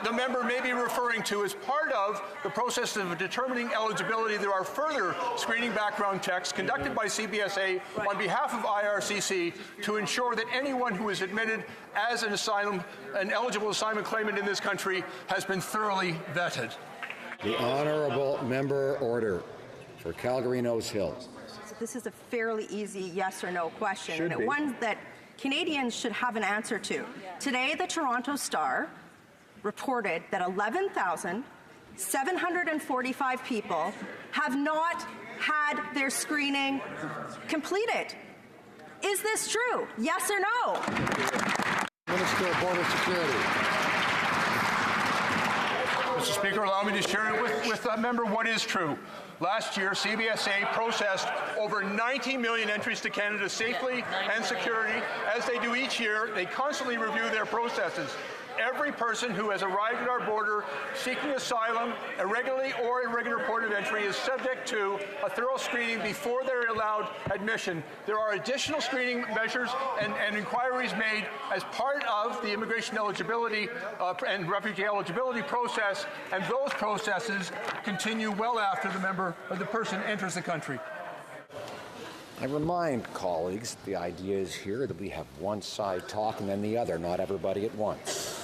the member may be referring to is part of the process of determining eligibility. There are further screening background checks conducted by CBSA on behalf of IRCC to ensure that anyone who is admitted as an eligible asylum claimant in this country has been thoroughly vetted. The Honourable Member Order for Calgary Nose Hill. So this is a fairly easy yes or no question, and one that Canadians should have an answer to. Today, the Toronto Star reported that 11,745 people have not had their screening completed. Is this true? Yes or no? Minister of Border Security. Mr. Speaker, allow me to share with that member what is true. Last year, CBSA processed over 90 million entries to Canada safely and securely. As they do each year, they constantly review their processes. Every person who has arrived at our border seeking asylum, irregularly or irregular port of entry, is subject to a thorough screening before they're allowed admission. There are additional screening measures and inquiries made as part of the immigration eligibility and refugee eligibility process, and those processes continue well after the person enters the country. I remind colleagues the idea is here that we have one side talk and then the other, not everybody at once.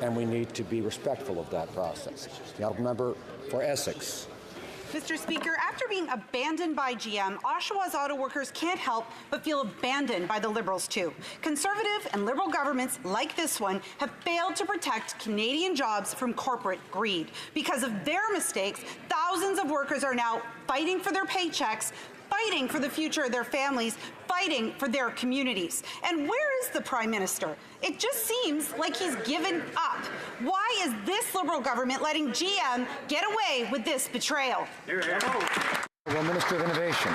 And we need to be respectful of that process. The Honourable Member for Essex. Mr. Speaker, after being abandoned by GM, Oshawa's auto workers can't help but feel abandoned by the Liberals too. Conservative and Liberal governments like this one have failed to protect Canadian jobs from corporate greed. Because of their mistakes, thousands of workers are now fighting for their paychecks, fighting for the future of their families, fighting for their communities. And where is the Prime Minister? It just seems like he's given up. Why is this Liberal government letting GM get away with this betrayal? Well, Minister of Innovation.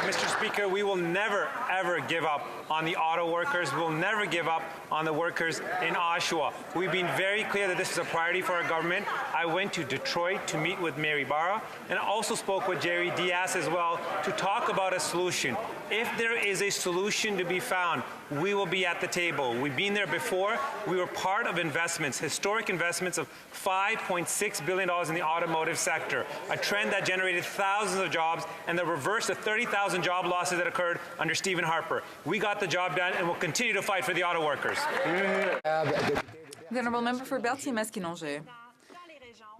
Mr. Speaker, we will never, ever give up on the auto workers. We'll never give up on the workers in Oshawa. We've been very clear that this is a priority for our government. I went to Detroit to meet with Mary Barra and also spoke with Jerry Diaz as well to talk about a solution. If there is a solution to be found, we will be at the table. We've been there before. We were part of investments, historic investments of $5.6 billion in the automotive sector, a trend that generated thousands of jobs and that reversed the 30,000 job losses that occurred under Stephen Harper. We got the job done and will continue to fight for the auto workers. The Honourable Member for Berthier-Masquinongé.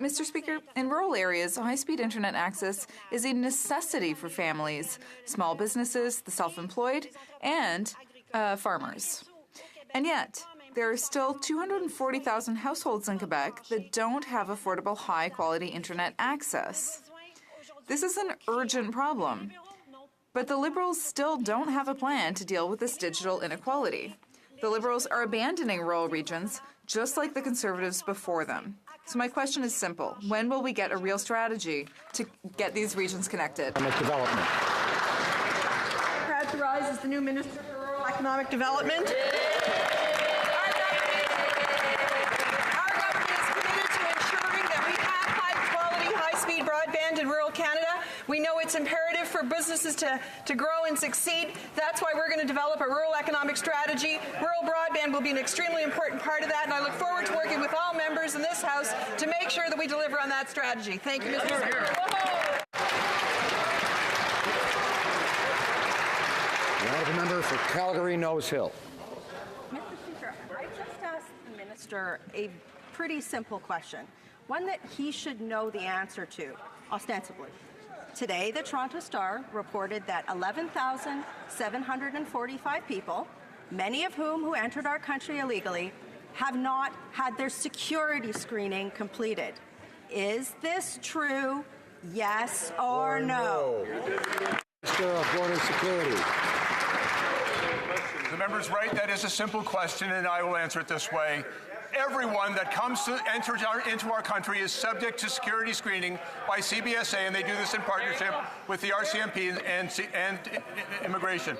Mr. Speaker, in rural areas, high-speed internet access is a necessity for families, small businesses, the self-employed, and farmers. And yet, there are still 240,000 households in Quebec that don't have affordable, high-quality internet access. This is an urgent problem, but the Liberals still don't have a plan to deal with this digital inequality. The Liberals are abandoning rural regions, just like the Conservatives before them. So my question is simple. When will we get a real strategy to get these regions connected? Development. Proud to rise as the new Minister for Rural Economic Development. Our government is committed to ensuring that we have high-quality, high-speed broadband in rural Canada. We know it's imperative for businesses to grow and succeed. That's why we're going to develop a rural economic strategy. Rural broadband will be an extremely important part of that, and I look forward to working with all members in this House to make sure that we deliver on that strategy. Thank you, Mr. Speaker. The honourable member for Calgary-Nose Hill. Mr. Speaker, I just asked the minister a pretty simple question, one that he should know the answer to, ostensibly. Today, the Toronto Star reported that 11,745 people, many of whom entered our country illegally, have not had their security screening completed. Is this true? Yes or no? Minister of Border Security. The member's right. That is a simple question, and I will answer it this way. Everyone that comes to enter into our country is subject to security screening by CBSA, and they do this in partnership with the RCMP and Immigration.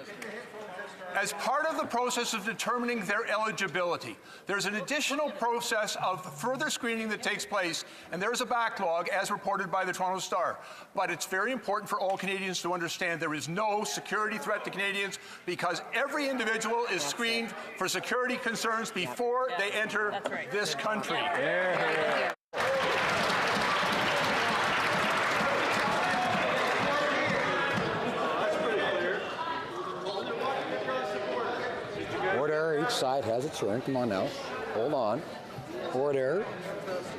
As part of the process of determining their eligibility, there's an additional process of further screening that takes place, and there's a backlog as reported by the Toronto Star. But it's very important for all Canadians to understand there is no security threat to Canadians because every individual is screened for security concerns before they enter this country. Order. Each side has its turn. Come on now. Hold on. Order.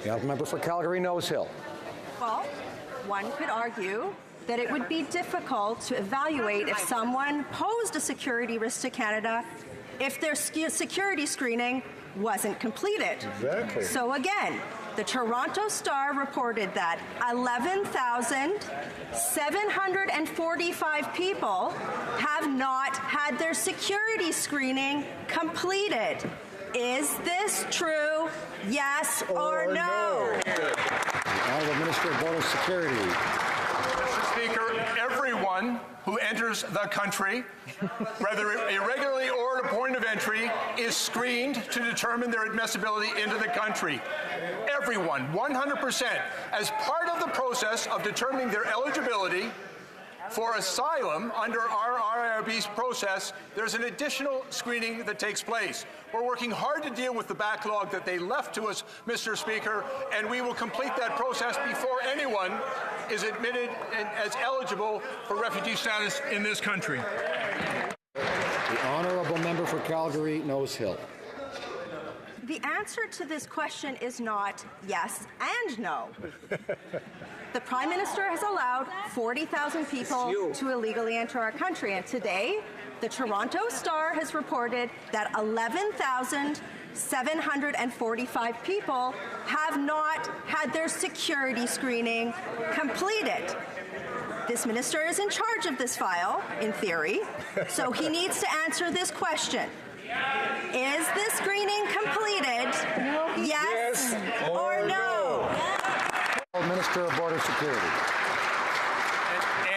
The honourable member for Calgary-Nose Hill. Well, one could argue that it would be difficult to evaluate if someone posed a security risk to Canada if their security screening wasn't completed. Exactly. So again, the Toronto Star reported that 11,745 people have not had their security screening completed. Is this true? Yes or no? The Honourable Minister of Border Security. Mr. Speaker, everyone who enters the country, whether irregularly or at a point of entry, is screened to determine their admissibility into the country. Everyone, 100%, as part of the process of determining their eligibility for asylum under our IRB's process, there's an additional screening that takes place. We're working hard to deal with the backlog that they left to us, Mr. Speaker, and we will complete that process before anyone is admitted as eligible for refugee status in this country. The honourable member for Calgary-Nose Hill. The answer to this question is not yes and no. The Prime Minister has allowed 40,000 people to illegally enter our country, and today the Toronto Star has reported that 11,745 people have not had their security screening completed. This minister is in charge of this file, in theory, so he needs to answer this question. Is the screening completed? Yes or no? Minister of Border Security.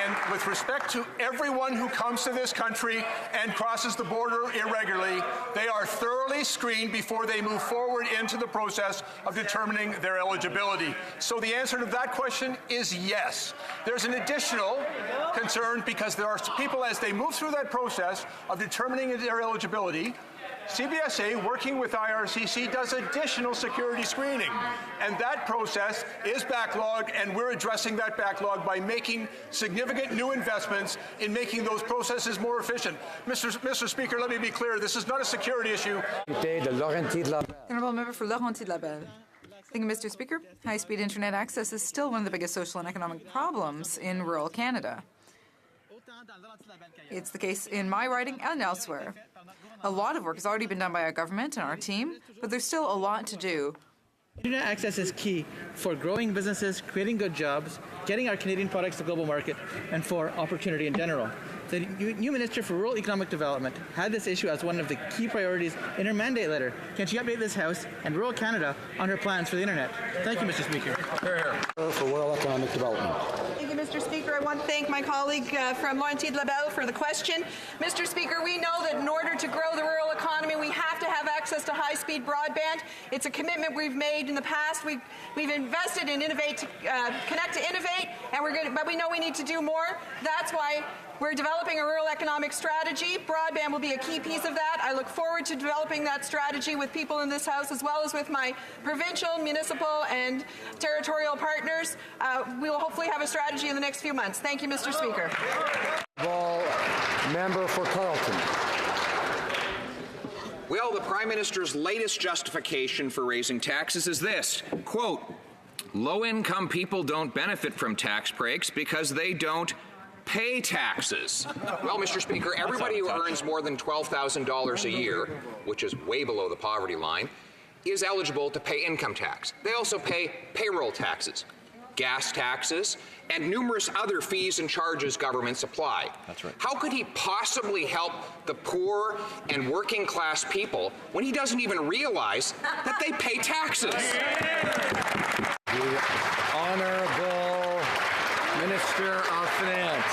And And with respect to everyone who comes to this country and crosses the border irregularly, they are thoroughly screened before they move forward into the process of determining their eligibility. So the answer to that question is yes. There's an additional concern because there are people, as they move through that process of determining their eligibility, CBSA, working with IRCC, does additional security screening. And that process is backlogged, and we're addressing that backlog by making significant new investments in making those processes more efficient. Mr. Speaker, let me be clear. This is not a security issue. Honourable Member for Laurentides-Labelle. Thank you, Mr. Speaker. High-speed internet access is still one of the biggest social and economic problems in rural Canada. It's the case in my riding and elsewhere. A lot of work has already been done by our government and our team, but there's still a lot to do. Internet access is key for growing businesses, creating good jobs, getting our Canadian products to the global market, and for opportunity in general. The new Minister for Rural Economic Development had this issue as one of the key priorities in her mandate letter. Can she update this House and rural Canada on her plans for the Internet? Thank you, Mr. Speaker. For Rural Economic Development. Thank you, Mr. Speaker. I want to thank my colleague from Laurentides-Labelle for the question. Mr. Speaker, we know that in order to grow the rural economy, we have to have access to high-speed broadband. It's a commitment we've made in the past. We've invested in Connect to Innovate, and but we know we need to do more. That's why we're developing a rural economic strategy. Broadband will be a key piece of that. I look forward to developing that strategy with people in this House as well as with my provincial, municipal, and territorial partners. We will hopefully have a strategy in the next few months. Thank you, Mr. Speaker. Member for Carleton. Well, the Prime Minister's latest justification for raising taxes is this, quote, low-income people don't benefit from tax breaks because they don't pay taxes. Well, Mr. Speaker, everybody who earns more than $12,000 a year, which is way below the poverty line, is eligible to pay income tax. They also pay payroll taxes, gas taxes, and numerous other fees and charges governments apply. That's right. How could he possibly help the poor and working class people when he doesn't even realize that they pay taxes? The Honourable Minister of Finance.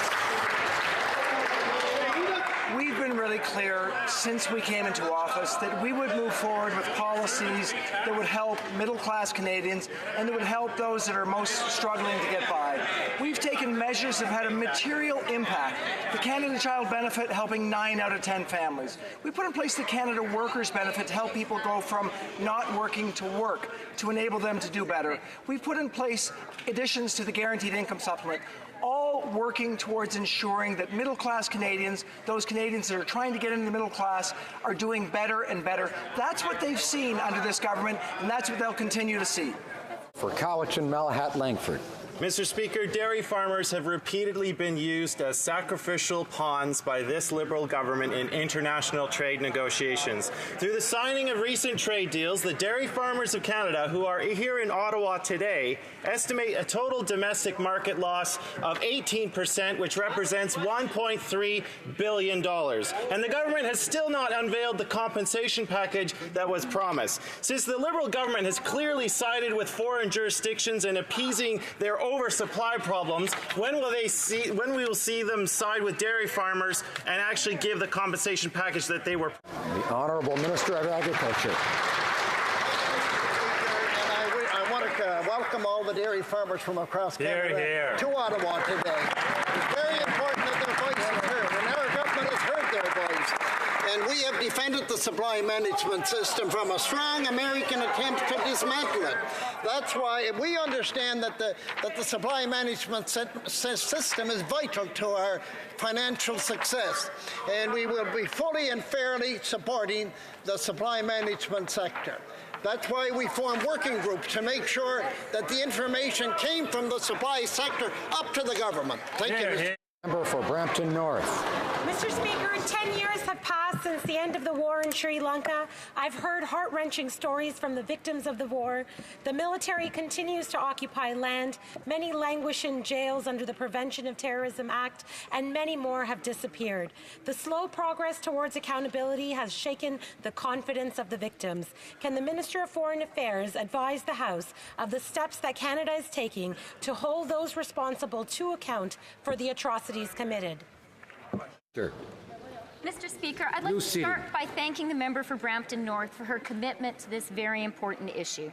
We've been really clear since we came into office that we would move forward with policies that would help middle-class Canadians and that would help those that are most struggling to get by. We've taken measures that have had a material impact. The Canada Child Benefit helping 9 out of 10 families. We put in place the Canada Workers Benefit to help people go from not working to work, to enable them to do better. We've put in place additions to the Guaranteed Income Supplement, all working towards ensuring that middle-class Canadians, those Canadians that are trying to get into the middle class, are doing better and better. That's what they've seen under this government, and that's what they'll continue to see. For Cowichan, Malahat, Langford. Mr. Speaker, dairy farmers have repeatedly been used as sacrificial pawns by this Liberal government in international trade negotiations. Through the signing of recent trade deals, the dairy farmers of Canada, who are here in Ottawa today, estimate a total domestic market loss of 18%, which represents $1.3 billion. And the government has still not unveiled the compensation package that was promised. Since the Liberal government has clearly sided with foreign jurisdictions in appeasing their oversupply problems, when will we will see them side with dairy farmers and actually give the compensation package that they were? The Honourable Minister of Agriculture. I want to welcome all the dairy farmers from across Canada to Ottawa today. It's very important that their voice is heard, and our government has heard their voice. And we have defended the supply management system from a strong American attempt to dismantle it. That's why we understand that the supply management system is vital to our financial success. And we will be fully and fairly supporting the supply management sector. That's why we form working groups to make sure that the information came from the supply sector up to the government. Thank you, Mr. Member for Brampton North. Mr. Speaker, 10 years have passed since the end of the war in Sri Lanka. I've heard heart-wrenching stories from the victims of the war. The military continues to occupy land. Many languish in jails under the Prevention of Terrorism Act, and many more have disappeared. The slow progress towards accountability has shaken the confidence of the victims. Can the Minister of Foreign Affairs advise the House of the steps that Canada is taking to hold those responsible to account for the atrocities committed? Sure. Mr. Speaker, I'd like to start by thanking the member for Brampton North for her commitment to this very important issue.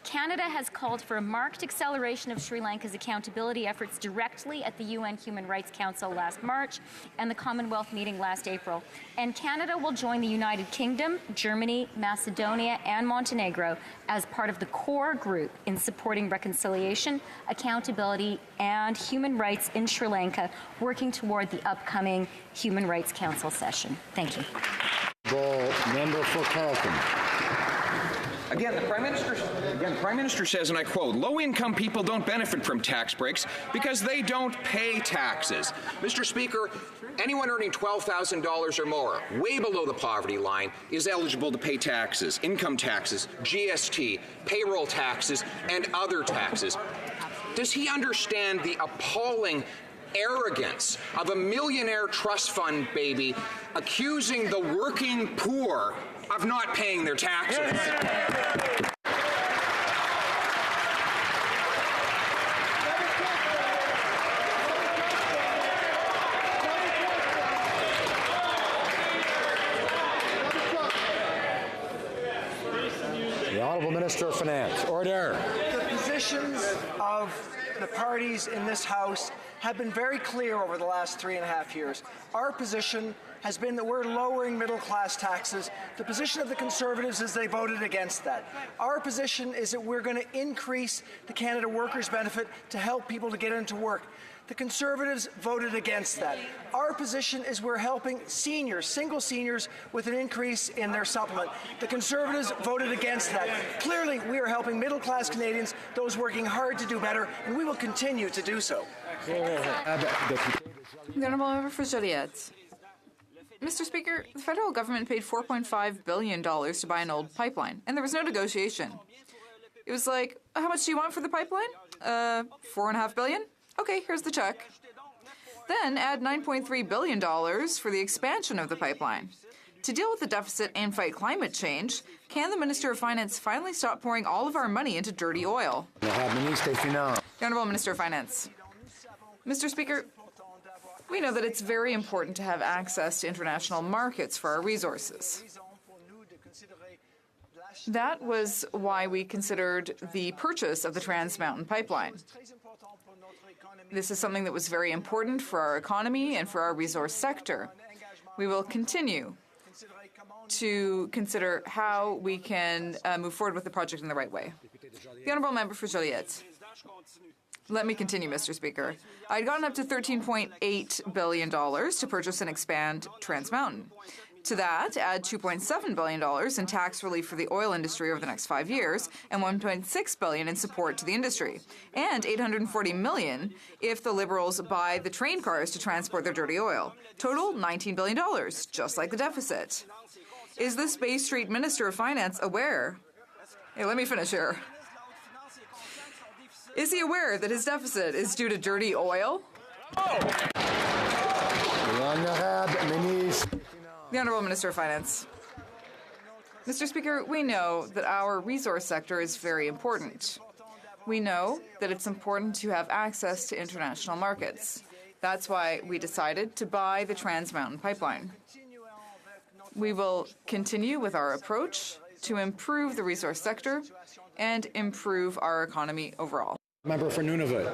Canada has called for a marked acceleration of Sri Lanka's accountability efforts directly at the UN Human Rights Council last March and the Commonwealth meeting last April. And Canada will join the United Kingdom, Germany, Macedonia, and Montenegro as part of the core group in supporting reconciliation, accountability, and human rights in Sri Lanka, working toward the upcoming Human Rights Council session. Thank you. Member for Carleton. Again, the Prime Minister says, and I quote, low-income people don't benefit from tax breaks because they don't pay taxes. Mr. Speaker, anyone earning $12,000 or more, way below the poverty line, is eligible to pay taxes, income taxes, GST, payroll taxes, and other taxes. Does he understand the appalling arrogance of a millionaire trust fund baby accusing the working poor of not paying their taxes? The Honourable Minister of Finance. Order. The positions of the parties in this House have been very clear over the last 3.5 years. Our position has been that we're lowering middle-class taxes. The position of the Conservatives is they voted against that. Our position is that we're going to increase the Canada Workers' Benefit to help people to get into work. The Conservatives voted against that. Our position is we're helping seniors, single seniors, with an increase in their supplement. The Conservatives voted against that. Clearly, we are helping middle-class Canadians, those working hard to do better, and we will continue to do so. The Honourable Member for Joliette. Mr. Speaker, the federal government paid $4.5 billion to buy an old pipeline, and there was no negotiation. It was like, how much do you want for the pipeline? $4.5 billion? Okay, here's the check. Then add $9.3 billion for the expansion of the pipeline. To deal with the deficit and fight climate change, can the Minister of Finance finally stop pouring all of our money into dirty oil? The Honourable Minister of Finance. Mr. Speaker, we know that it's very important to have access to international markets for our resources. That was why we considered the purchase of the Trans Mountain Pipeline. This is something that was very important for our economy and for our resource sector. We will continue to consider how we can move forward with the project in the right way. The Honourable Member for Joliette. Let me continue, Mr. Speaker. I'd gotten up to $13.8 billion to purchase and expand Trans Mountain. To that, add $2.7 billion in tax relief for the oil industry over the next 5 years, and $1.6 billion in support to the industry, and $840 million if the Liberals buy the train cars to transport their dirty oil. Total, $19 billion, just like the deficit. Is this Bay Street Minister of Finance aware? Hey, let me finish here. Is he aware that his deficit is due to dirty oil? The Honourable Minister of Finance. Mr. Speaker, we know that our resource sector is very important. We know that it's important to have access to international markets. That's why we decided to buy the Trans Mountain Pipeline. We will continue with our approach to improve the resource sector and improve our economy overall. Member for Nunavut.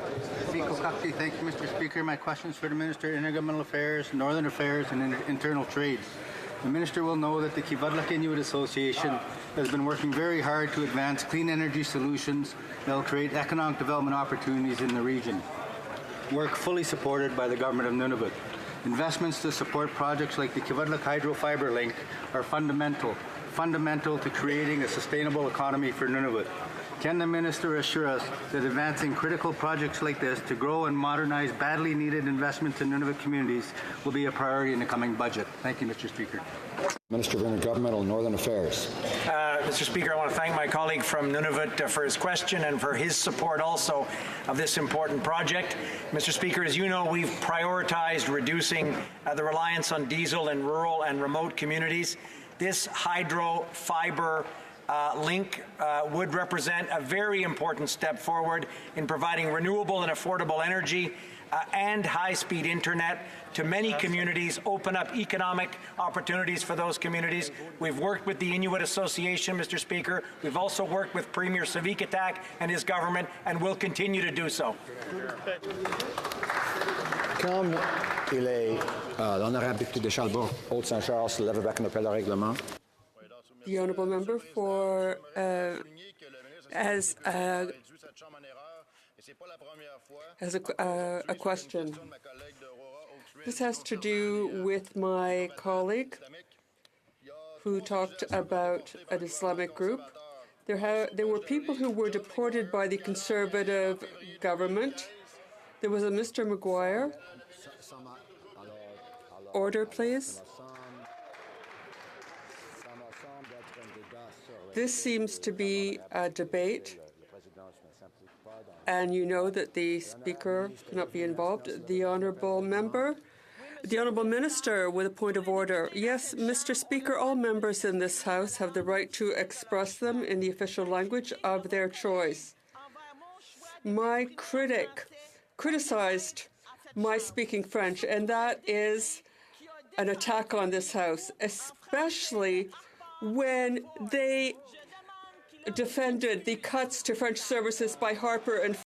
Thank you, Mr. Speaker. My question is for the Minister of Intergovernmental Affairs, Northern Affairs, and Internal Trade. The Minister will know that the Kivadlik Inuit Association has been working very hard to advance clean energy solutions that will create economic development opportunities in the region. Work fully supported by the Government of Nunavut. Investments to support projects like the Kivadlik Hydro Fiber Link are fundamental to creating a sustainable economy for Nunavut. Can the minister assure us that advancing critical projects like this to grow and modernize badly needed investments in Nunavut communities will be a priority in the coming budget? Thank you, Mr. Speaker. Minister of Intergovernmental and Northern Affairs. Mr. Speaker, I want to thank my colleague from Nunavut for his question and for his support also of this important project. Mr. Speaker, as you know, we've prioritized reducing the reliance on diesel in rural and remote communities. This hydro fiber link would represent a very important step forward in providing renewable and affordable energy and high-speed internet to many communities, open up economic opportunities for those communities. We've worked with the Inuit Association, Mr. Speaker. We've also worked with Premier Savikitak and his government, and will continue to do so. Comme il est l'honorable député de Charlebourg, Haute-Saint-Charles, se lève avec un appel au règlement. The honourable member for has a question. This has to do with my colleague who talked about an Islamic group. There were people who were deported by the Conservative government. There was a Mr. Maguire. Order, please. This seems to be a debate, and you know that the Speaker cannot be involved. The Honourable Member, the Honourable Minister with a point of order. Yes, Mr. Speaker, all members in this House have the right to express them in the official language of their choice. My critic criticized my speaking French, and that is an attack on this House, especially when they defended the cuts to French services by Harper and